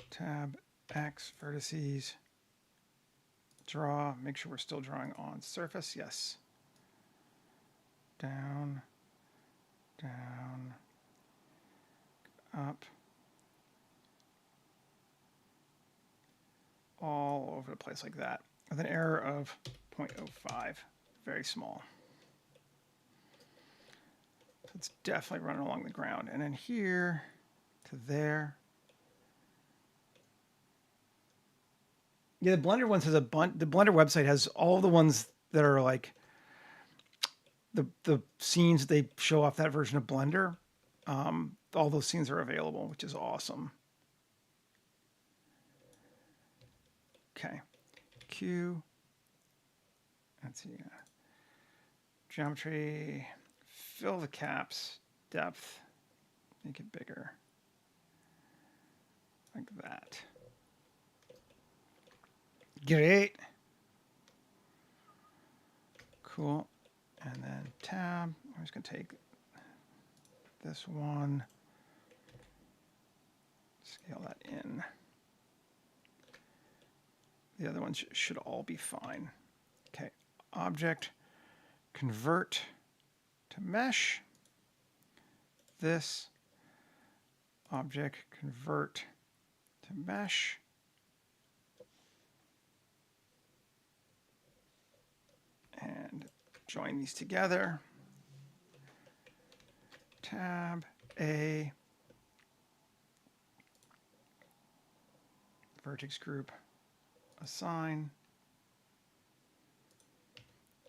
Tab X vertices. Draw. Make sure we're still drawing on surface. Yes. Down. Down. Up. All over the place like that. With an error of 0.05. Very small. So it's definitely running along the ground. And then here to there. Yeah, the Blender one says a bunch. The Blender website has all the ones that are like the scenes they show off that version of Blender. All those scenes are available, which is awesome. Okay, Q. Let's see. Geometry. Fill the caps. Depth. Make it bigger. Like that. Great. Cool. And then tab. I'm just going to take this one. Scale that in. The other ones should all be fine. Okay. Object. Convert to mesh. This. Object. Convert to mesh. And join these together. Tab A. Vertex group. Assign.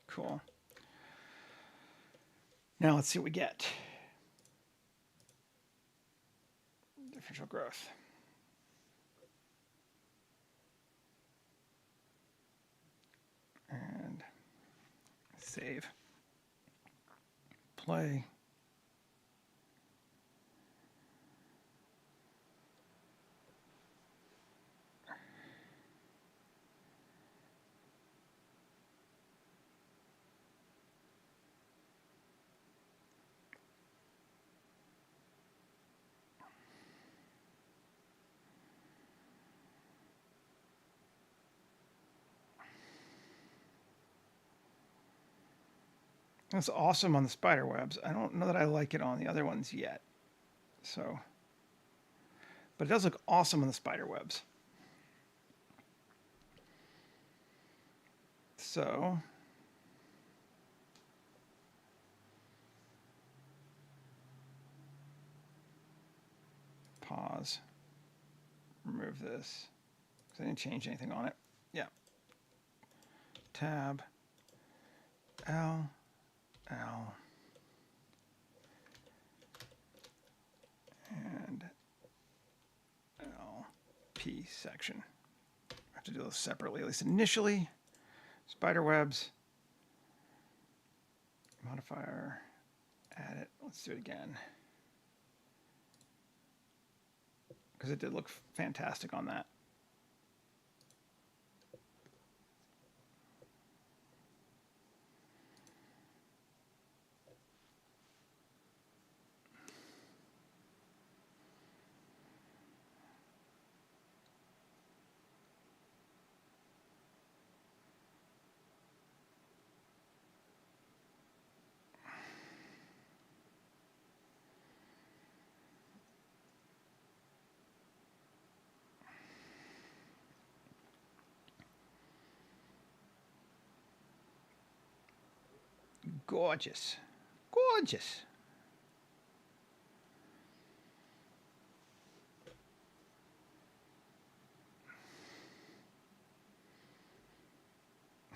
Cool. Now let's see what we get. differential growth. And save. Play. That's awesome on the spider webs. I don't know that I like it on the other ones yet. So, but it does look awesome on the spider webs. So, pause, remove this, because I didn't change anything on it. Yeah. Tab, L, L, and L, P section. I have to do those separately, at least initially. Spider webs, modifier, add it. Let's do it again. Because it did look fantastic on that. Gorgeous. Gorgeous.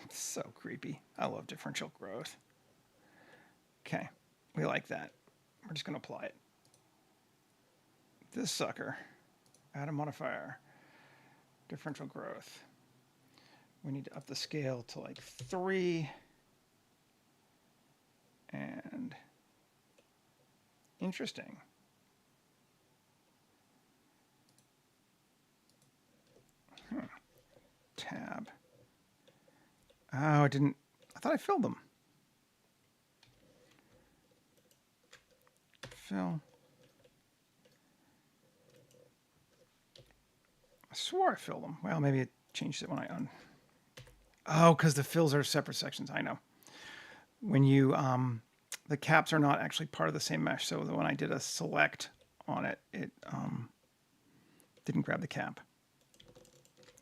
It's so creepy. I love differential growth. Okay, we like that. We're just going to apply it. This sucker, add a modifier, differential growth. We need to up the scale to like 3. And interesting. Tab. Oh, it didn't. I thought I filled them. Fill. I swore I filled them. Well, maybe it changed it when I Oh, because the fills are separate sections. I know. When you the caps are not actually part of the same mesh. So when I did a select on it, it didn't grab the cap.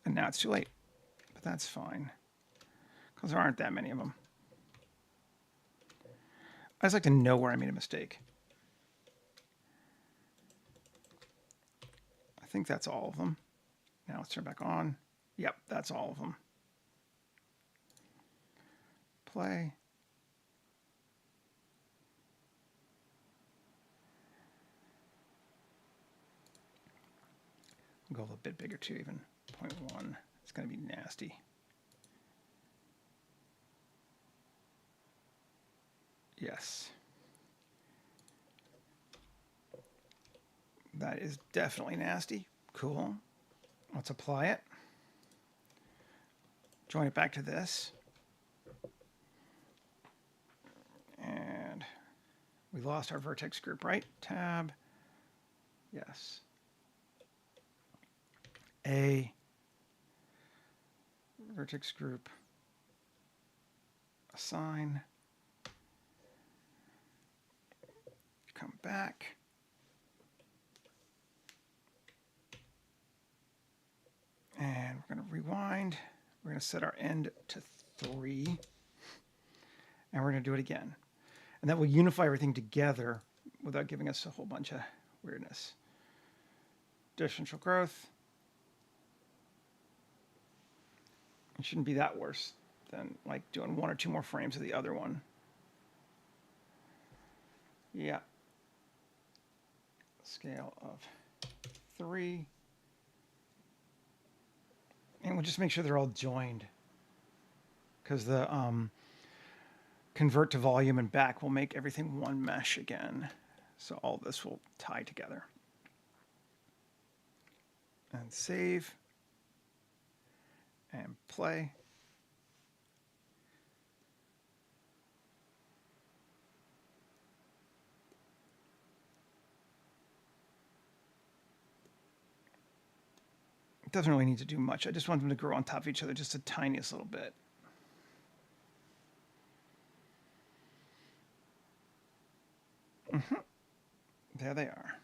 And now it's too late. But that's fine. Because there aren't that many of them. I just like to know where I made a mistake. I think that's all of them. Now let's turn back on. Yep, that's all of them. Play. I'll go a little bit bigger too, even 0.1. It's going to be nasty. Yes. That is definitely nasty. Cool. Let's apply it. Join it back to this. And we lost our vertex group, right? Tab. Yes. A vertex group. Assign. Come back. And we're going to rewind. We're going to set our end to 3. And we're going to do it again. And that will unify everything together without giving us a whole bunch of weirdness. Differential growth. It shouldn't be that worse than like doing 1 or 2 more frames of the other one. Yeah. Scale of 3. And we'll just make sure they're all joined, because the convert to volume and back will make everything one mesh again. So all this will tie together. And save. And play. It doesn't really need to do much. I just want them to grow on top of each other just the tiniest little bit. There they are.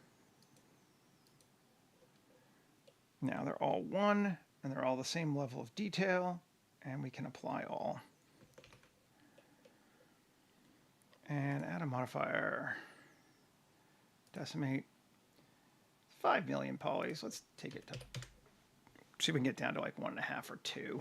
Now they're all one, and they're all the same level of detail, and we can apply all. And add a modifier. Decimate. 5 million polys. Let's take it to, see if we can get down to like 1.5 or 2.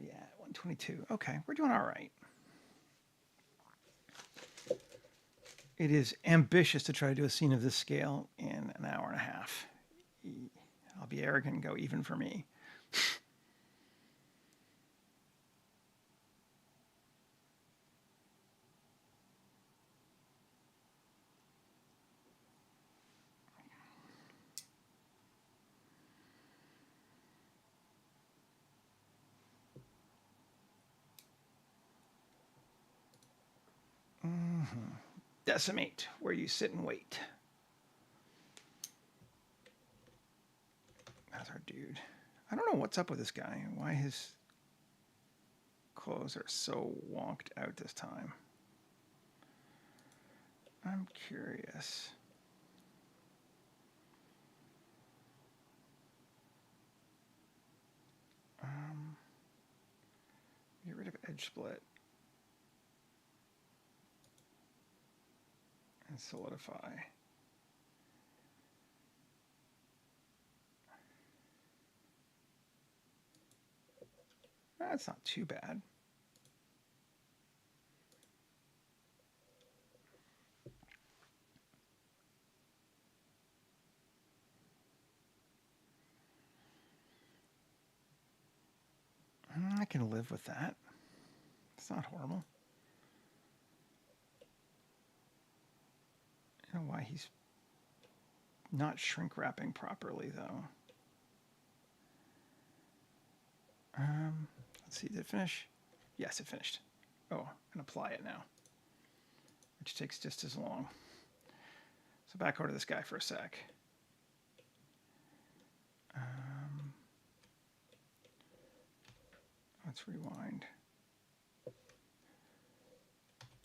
Yeah, 122. Okay, we're doing all right. It is ambitious to try to do a scene of this scale in an hour and a half. I'll be arrogant and go even for me. Decimate, where you sit and wait. That's our dude. I don't know what's up with this guy. Why his clothes are so wonked out this time. I'm curious. Get rid of edge split. And solidify. That's not too bad. I can live with that. It's not horrible. I don't know why he's not shrink wrapping properly, though. Let's see, did it finish? Yes, it finished. Oh, and apply it now, which takes just as long. So back over to this guy for a sec. Let's rewind.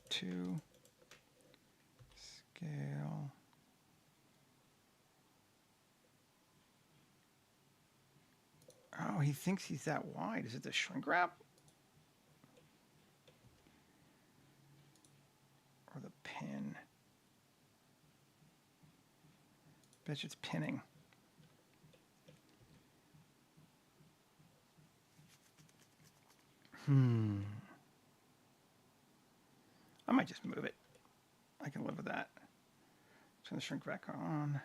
2 scale. Oh, he thinks he's that wide. Is it the shrink wrap? Or the pin? Bet you it's pinning. I might just move it. I can live with that. Turn the shrink back on.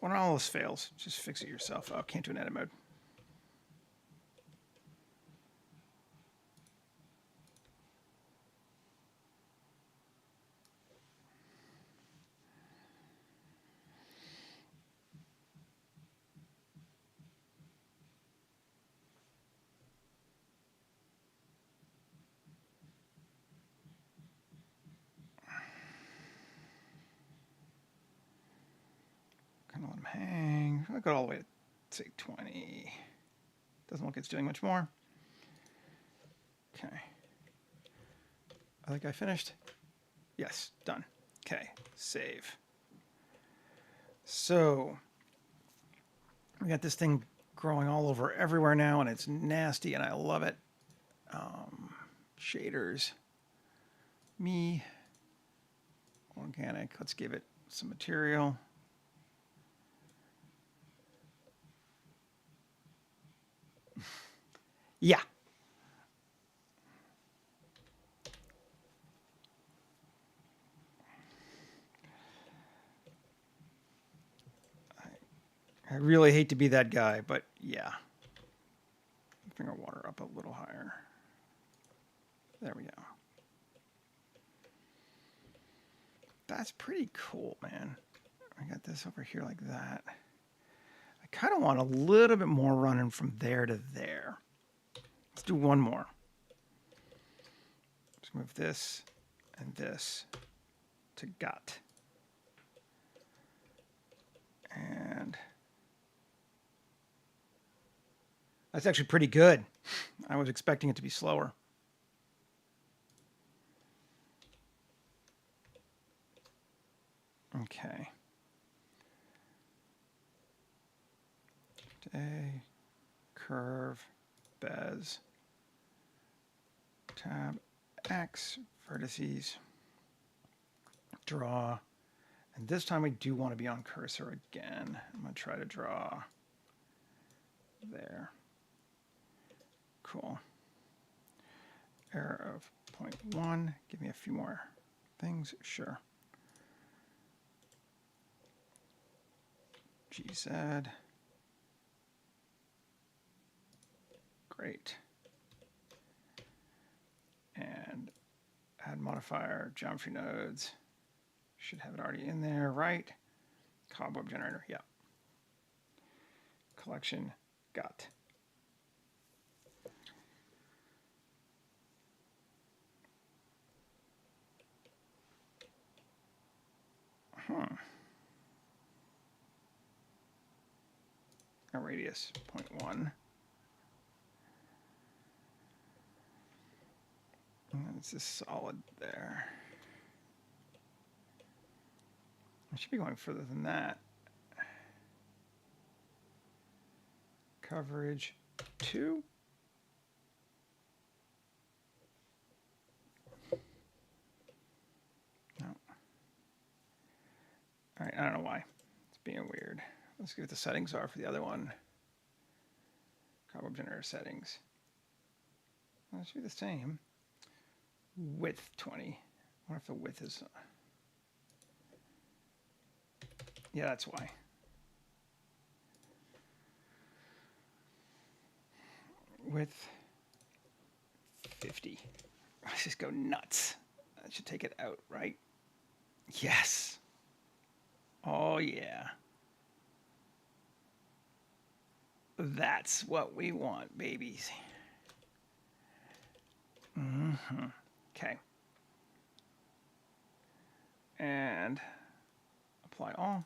When all this fails, just fix it yourself. Oh, can't do an edit mode. Kind of let him hang. I'll go all the way to, say, 20. Doesn't look like it's doing much more. Okay. I think I finished. Yes, done. Okay. Okay, save. So we got this thing growing all over everywhere now, and it's nasty, and I love it. Shaders, me, organic. Let's give it some material. Yeah. I really hate to be that guy, but yeah. Bring our water up a little higher. There we go. That's pretty cool, man. I got this over here like that. I kind of want a little bit more running from there to there. Let's do one more. Let's move this and this to Ghat. And that's actually pretty good. I was expecting it to be slower. Okay. Today, curve, Bez, tab X, vertices, draw. And this time we do want to be on cursor again. I'm going to try to draw there. Cool. Error of 0.1. Give me a few more things. Sure. GZ. Great. And add modifier, geometry nodes. Should have it already in there, right? Cobweb generator, yeah. Collection, Ghat. A radius 0.1. And it's just solid there. I should be going further than that. Coverage 2. No. All right, I don't know why. It's being weird. Let's see what the settings are for the other one. Cobweb generator settings. Well, it should be the same. Width 20. I wonder if the width is... Yeah, that's why. Width 50. Let's just go nuts. That should take it out, right? Yes. Oh, yeah. That's what we want, babies. Mm-hmm. Okay. And apply all.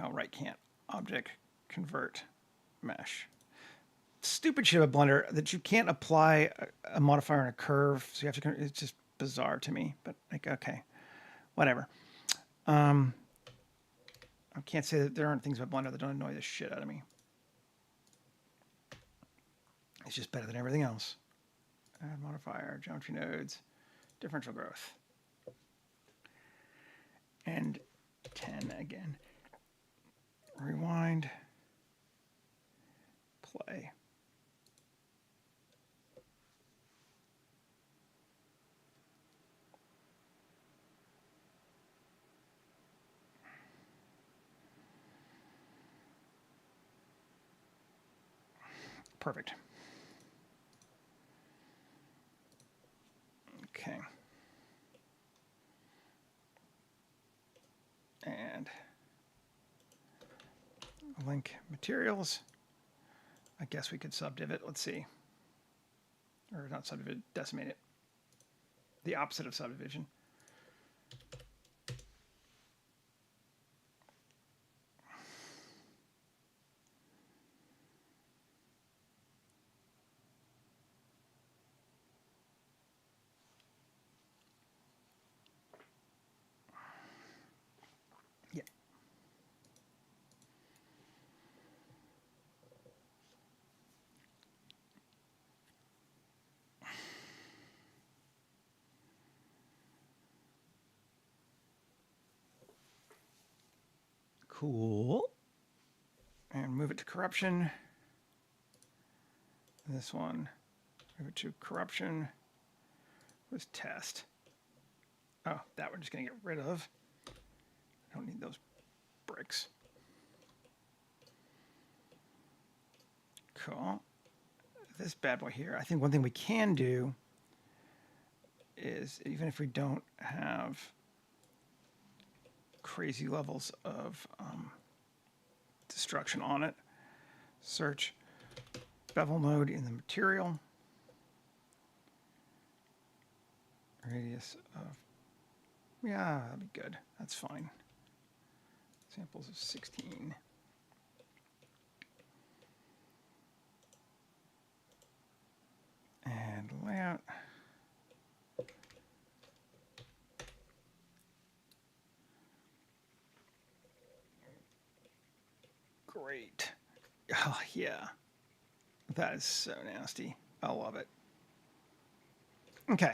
Oh, right, can't. Object, convert, mesh. Stupid shit of Blender that you can't apply a modifier on a curve, so you have to. It's just bizarre to me. But like, okay, whatever. I can't say that there aren't things about Blender that don't annoy the shit out of me. It's just better than everything else. Add modifier, geometry nodes, differential growth, and 10 again. Rewind, play. Perfect. Okay. And link materials. I guess we could subdiv it. Let's see. Or not subdiv, decimate it. The opposite of subdivision. Cool. And move it to corruption. This one, move it to corruption. What's test? Oh, that we're just going to get rid of. I don't need those bricks. Cool. This bad boy here, I think one thing we can do is, even if we don't have crazy levels of destruction on it, search bevel mode in the material. Radius of, yeah, that'd be good. That's fine. Samples of 16. And layout. Great. Oh, yeah. That is so nasty. I love it. Okay.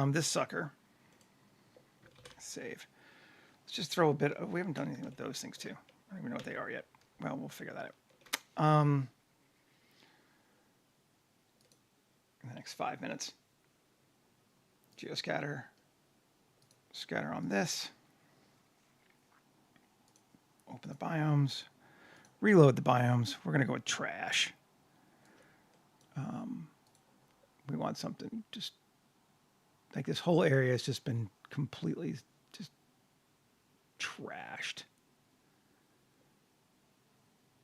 This sucker. Save. Let's just throw a bit of, we haven't done anything with those things too. I don't even know what they are yet. Well, we'll figure that out. In the next 5 minutes. Geoscatter. Scatter on this. Open the biomes. Reload the biomes. We're going to go with trash. We want something just like this whole area has just been completely just trashed.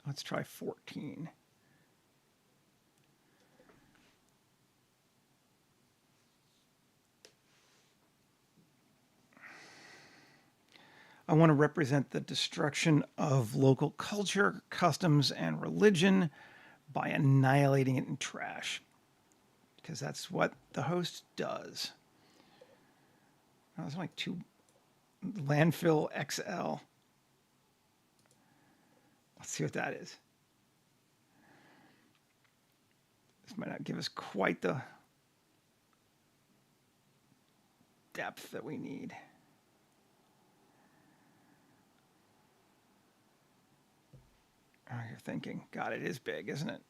Let's try 14. I want to represent the destruction of local culture, customs, and religion by annihilating it in trash. Because that's what the host does. Oh, there's only 2. Landfill XL. Let's see what that is. This might not give us quite the depth that we need. Oh, you're thinking, God, it is big, isn't it?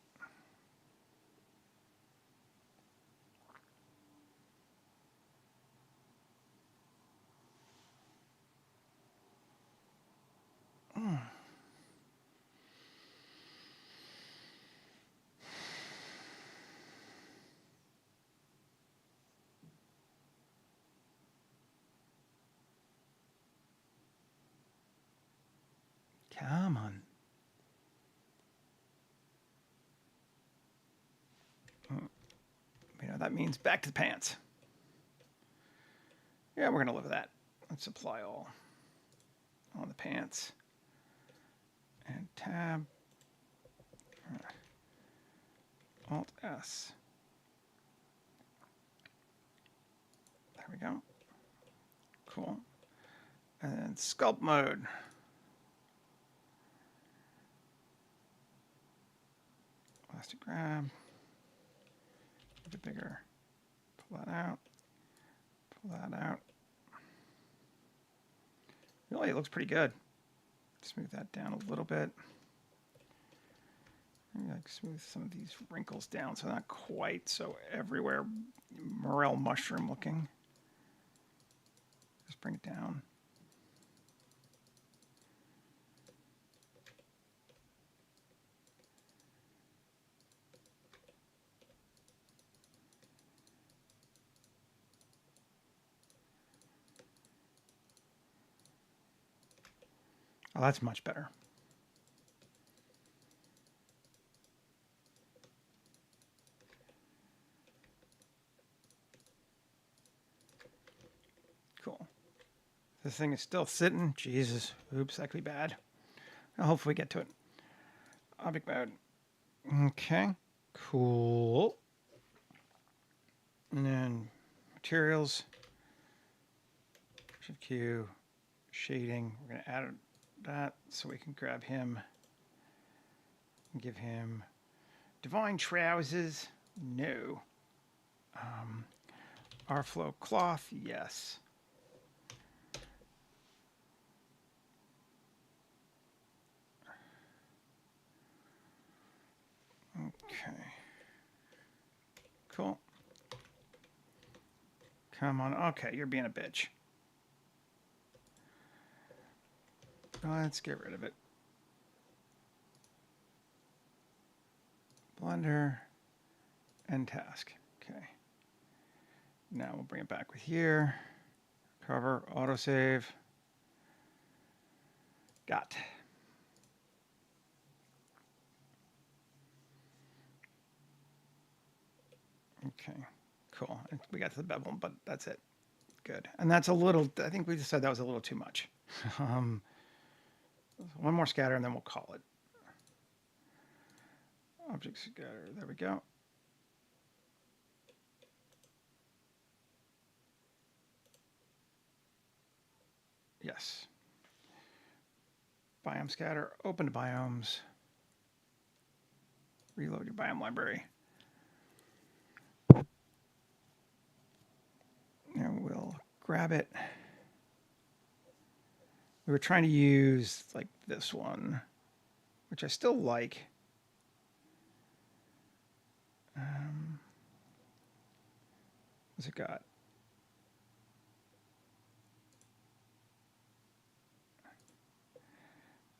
Come on. You know, that means back to the pants. Yeah, we're going to live with that. Let's apply all on the pants. And tab. Alt S. There we go. Cool. And then sculpt mode. Elastic grab. Make it bigger. Pull that out. Pull that out. Really, it looks pretty good. Smooth that down a little bit. Maybe like smooth some of these wrinkles down so not quite so everywhere morel mushroom looking. Just bring it down. Oh, that's much better. Cool. This thing is still sitting. Jesus. Oops, that could be bad. I'll hopefully get to it. Object mode. Okay. Cool. And then materials. Shift Q. Shading. We're going to add that so we can grab him and give him divine trousers. No. Our flow cloth. Yes. Okay. Cool. Come on. Okay, you're being a bitch. Let's get rid of it. Blender and task. Okay. Now we'll bring it back with here. Cover, autosave. Ghat. Okay, cool. We got to the bevel, but that's it. Good. And that's a little, I think we just said that was a little too much. One more scatter and then we'll call it. Object scatter, there we go. Yes. Biome scatter, open to biomes. Reload your biome library. And we'll grab it. We were trying to use like this one, which I still like. What's it got?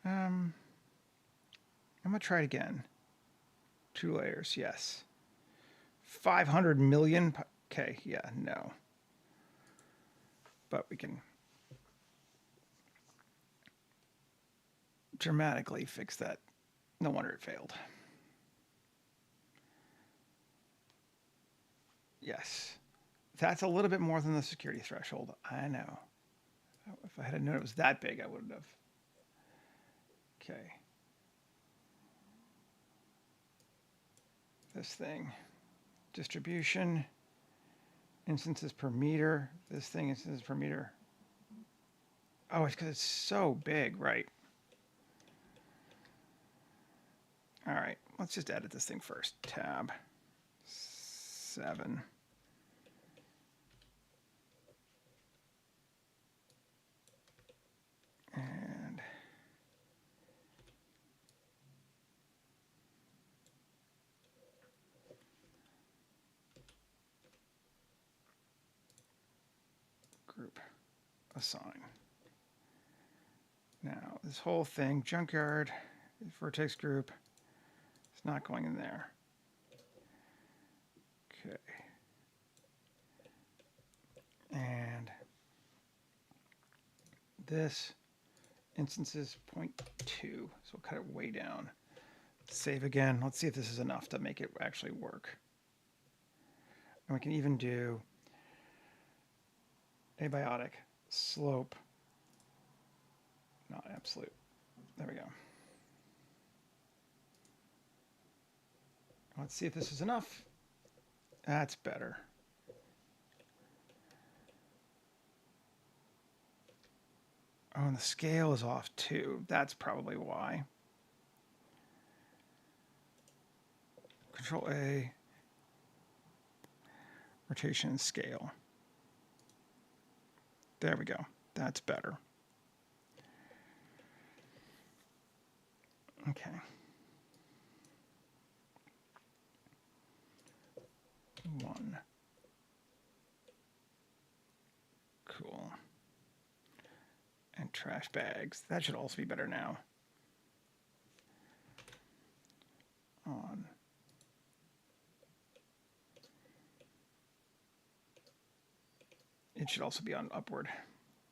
I'm gonna try it again. 2 layers, yes. 500 million. Okay, yeah, no. But we can dramatically fix that. No wonder it failed. Yes. That's a little bit more than the security threshold. I know. If I had known it was that big, I wouldn't have. Okay. This thing. Distribution. Instances per meter. This thing, instances per meter. Oh, it's because it's so big, right? All right, let's just edit this thing first. Tab 7. And group assign. Now, this whole thing, junkyard, vertex group, it's not going in there. Okay. And this instances 0.2, so we'll cut it way down. Save again. Let's see if this is enough to make it actually work. And we can even do abiotic, slope, not absolute. There we go. Let's see if this is enough. That's better. Oh, and the scale is off too. That's probably why. Control A, rotation and scale. There we go. That's better. Okay. One. Cool. And trash bags. That should also be better now. On. It should also be on upward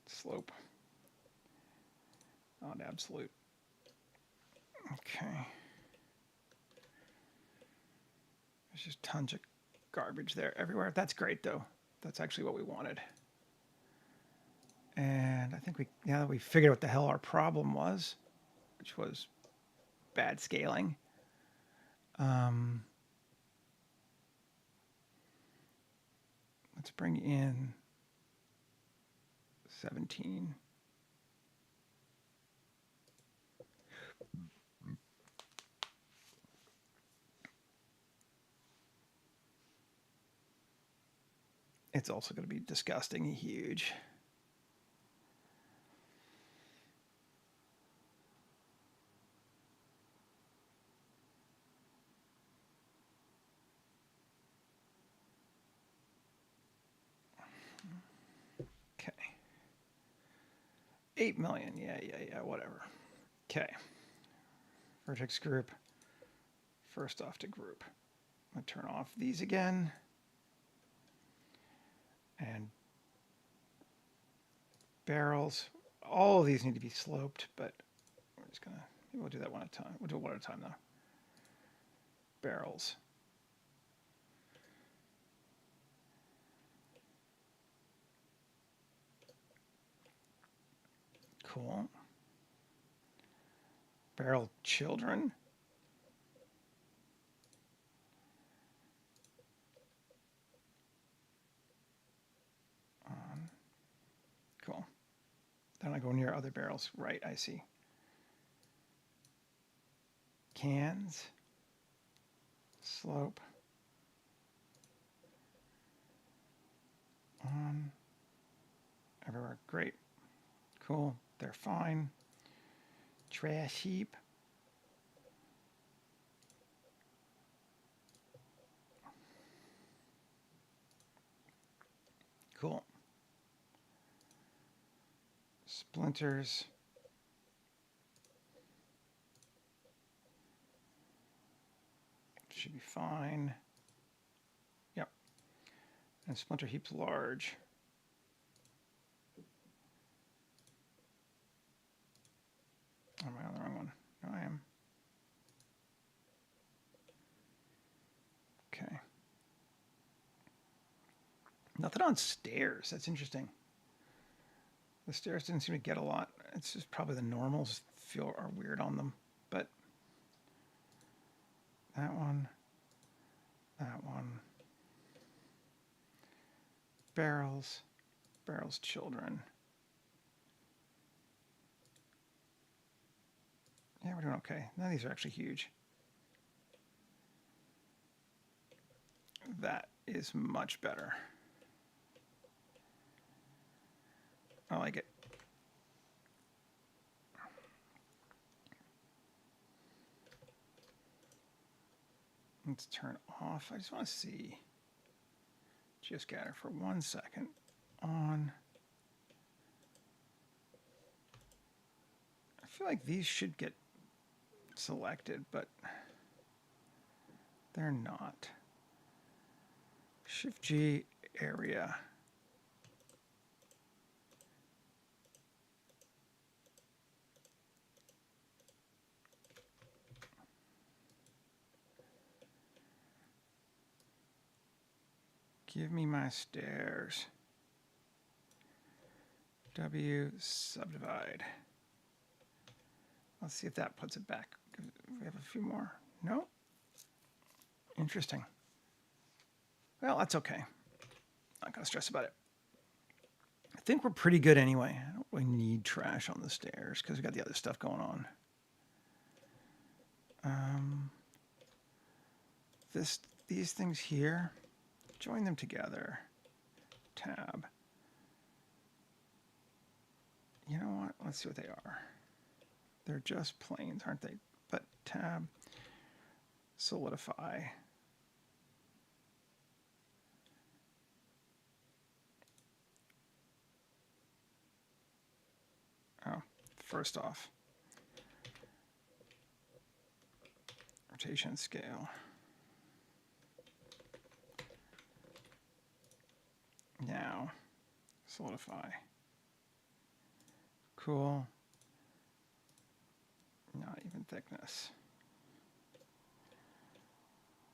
slope. On absolute. Okay. There's just tons of garbage there everywhere. That's great though. That's actually what we wanted. And I think now that we figured out what the hell our problem was, which was bad scaling. Let's bring in 17. It's also going to be disgusting huge. 8 million. Yeah, whatever. Okay. Vertex group. First off to group. I'm going to turn off these again. And barrels. All of these need to be sloped, but we're just going to, maybe we'll do that one at a time. We'll do it one at a time though. Barrels. Cool. Barrel children. Cool. Then I go near other barrels. Right, I see. Cans. Slope. On. Everywhere. Great. Cool. They're fine. Trash heap. Cool. Splinters. Should be fine. Yep. And splinter heaps large. Am I on the wrong one? No, I am. Okay. Nothing on stairs. That's interesting. The stairs didn't seem to get a lot. It's just probably the normals are weird on them. But that one. Barrels. Barrels children. Yeah, we're doing okay. None of these are actually huge. That is much better. I like it. Let's turn off. I just want to see geoscatter for 1 second. On. I feel like these should get selected, but they're not. Shift G area. Give me my stairs. W subdivide. Let's see if that puts it back. We have a few more. No? Interesting. Well, that's okay. Not going to stress about it. I think we're pretty good anyway. I don't really need trash on the stairs because we got the other stuff going on. These things here, join them together. Tab. You know what? Let's see what they are. They're just planes, aren't they? But tab, solidify. Oh, first off, rotation scale. Now, solidify. Cool. Not even thickness.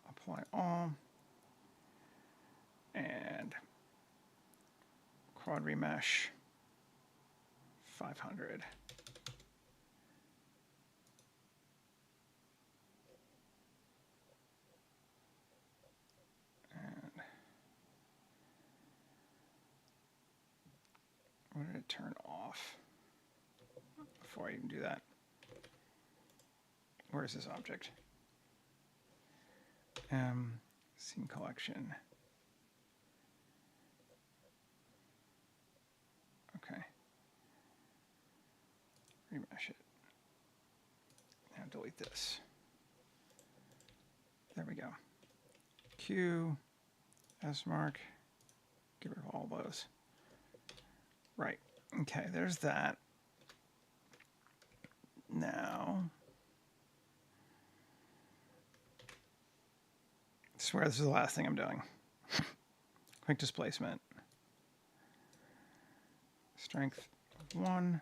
Apply all. And quad remesh 500. And what did it turn off? Before I even do that. Where is this object? Scene collection. Okay. Remesh it. Now delete this. There we go. Q, S mark. Get rid of all those. Right. Okay, there's that. Now, I swear this is the last thing I'm doing. Quick displacement. Strength 1.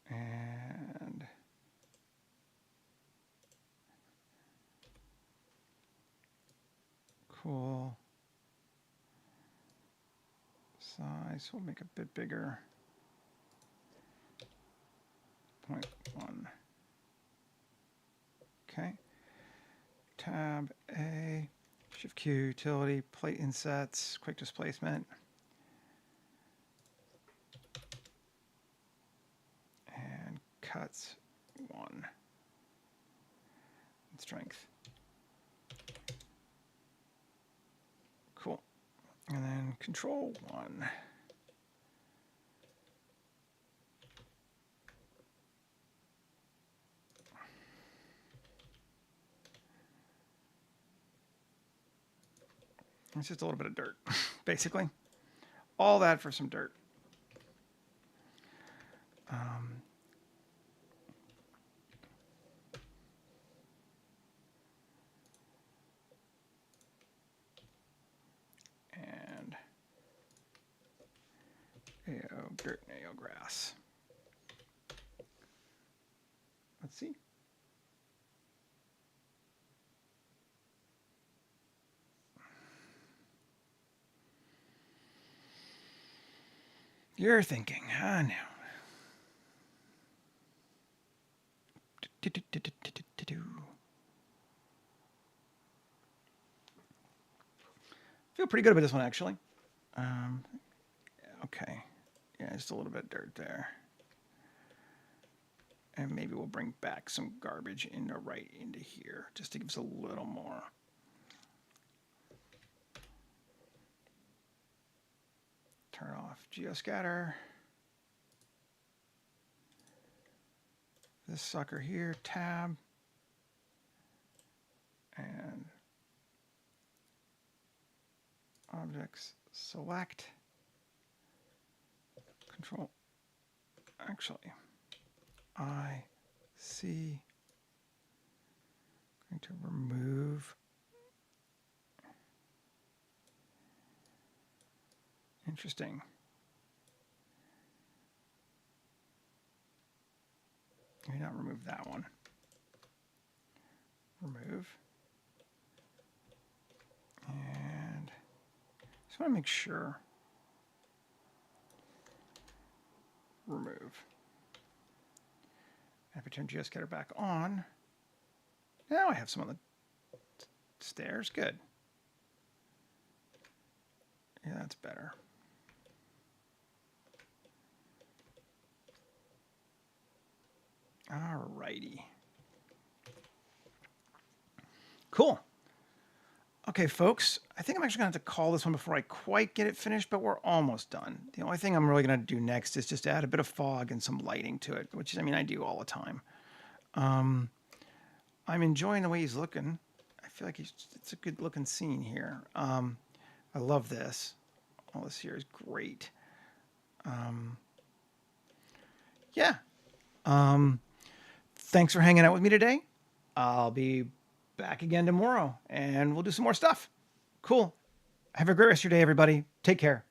And cool. Size, we'll make a bit bigger. 0.1. Okay. Tab A, Shift Q, utility, plate insets, quick displacement. And cuts 1. And strength. Cool. And then control 1. It's just a little bit of dirt, basically. All that for some dirt. And AO dirt and AO grass. Let's see. You're thinking, I know. Feel pretty good about this one, actually. Okay. Yeah, just a little bit of dirt there. And maybe we'll bring back some garbage right into here, just to give us a little more. Turn off geoscatter. This sucker here, tab. And objects, select. Control. Actually, I see. Going to remove. Interesting. Maybe not remove that one. Remove. And just want to make sure. Remove. If I turn geoscatter back on, now I have some on the stairs. Good. Yeah, that's better. Alrighty. Cool. Okay, folks, I think I'm actually going to have to call this one before I quite get it finished, but we're almost done. The only thing I'm really going to do next is just add a bit of fog and some lighting to it, which, I mean, I do all the time. I'm enjoying the way he's looking. I feel like it's a good looking scene here. I love this. All this here is great. Yeah. Thanks for hanging out with me today. I'll be back again tomorrow and we'll do some more stuff. Cool. Have a great rest of your day, everybody. Take care.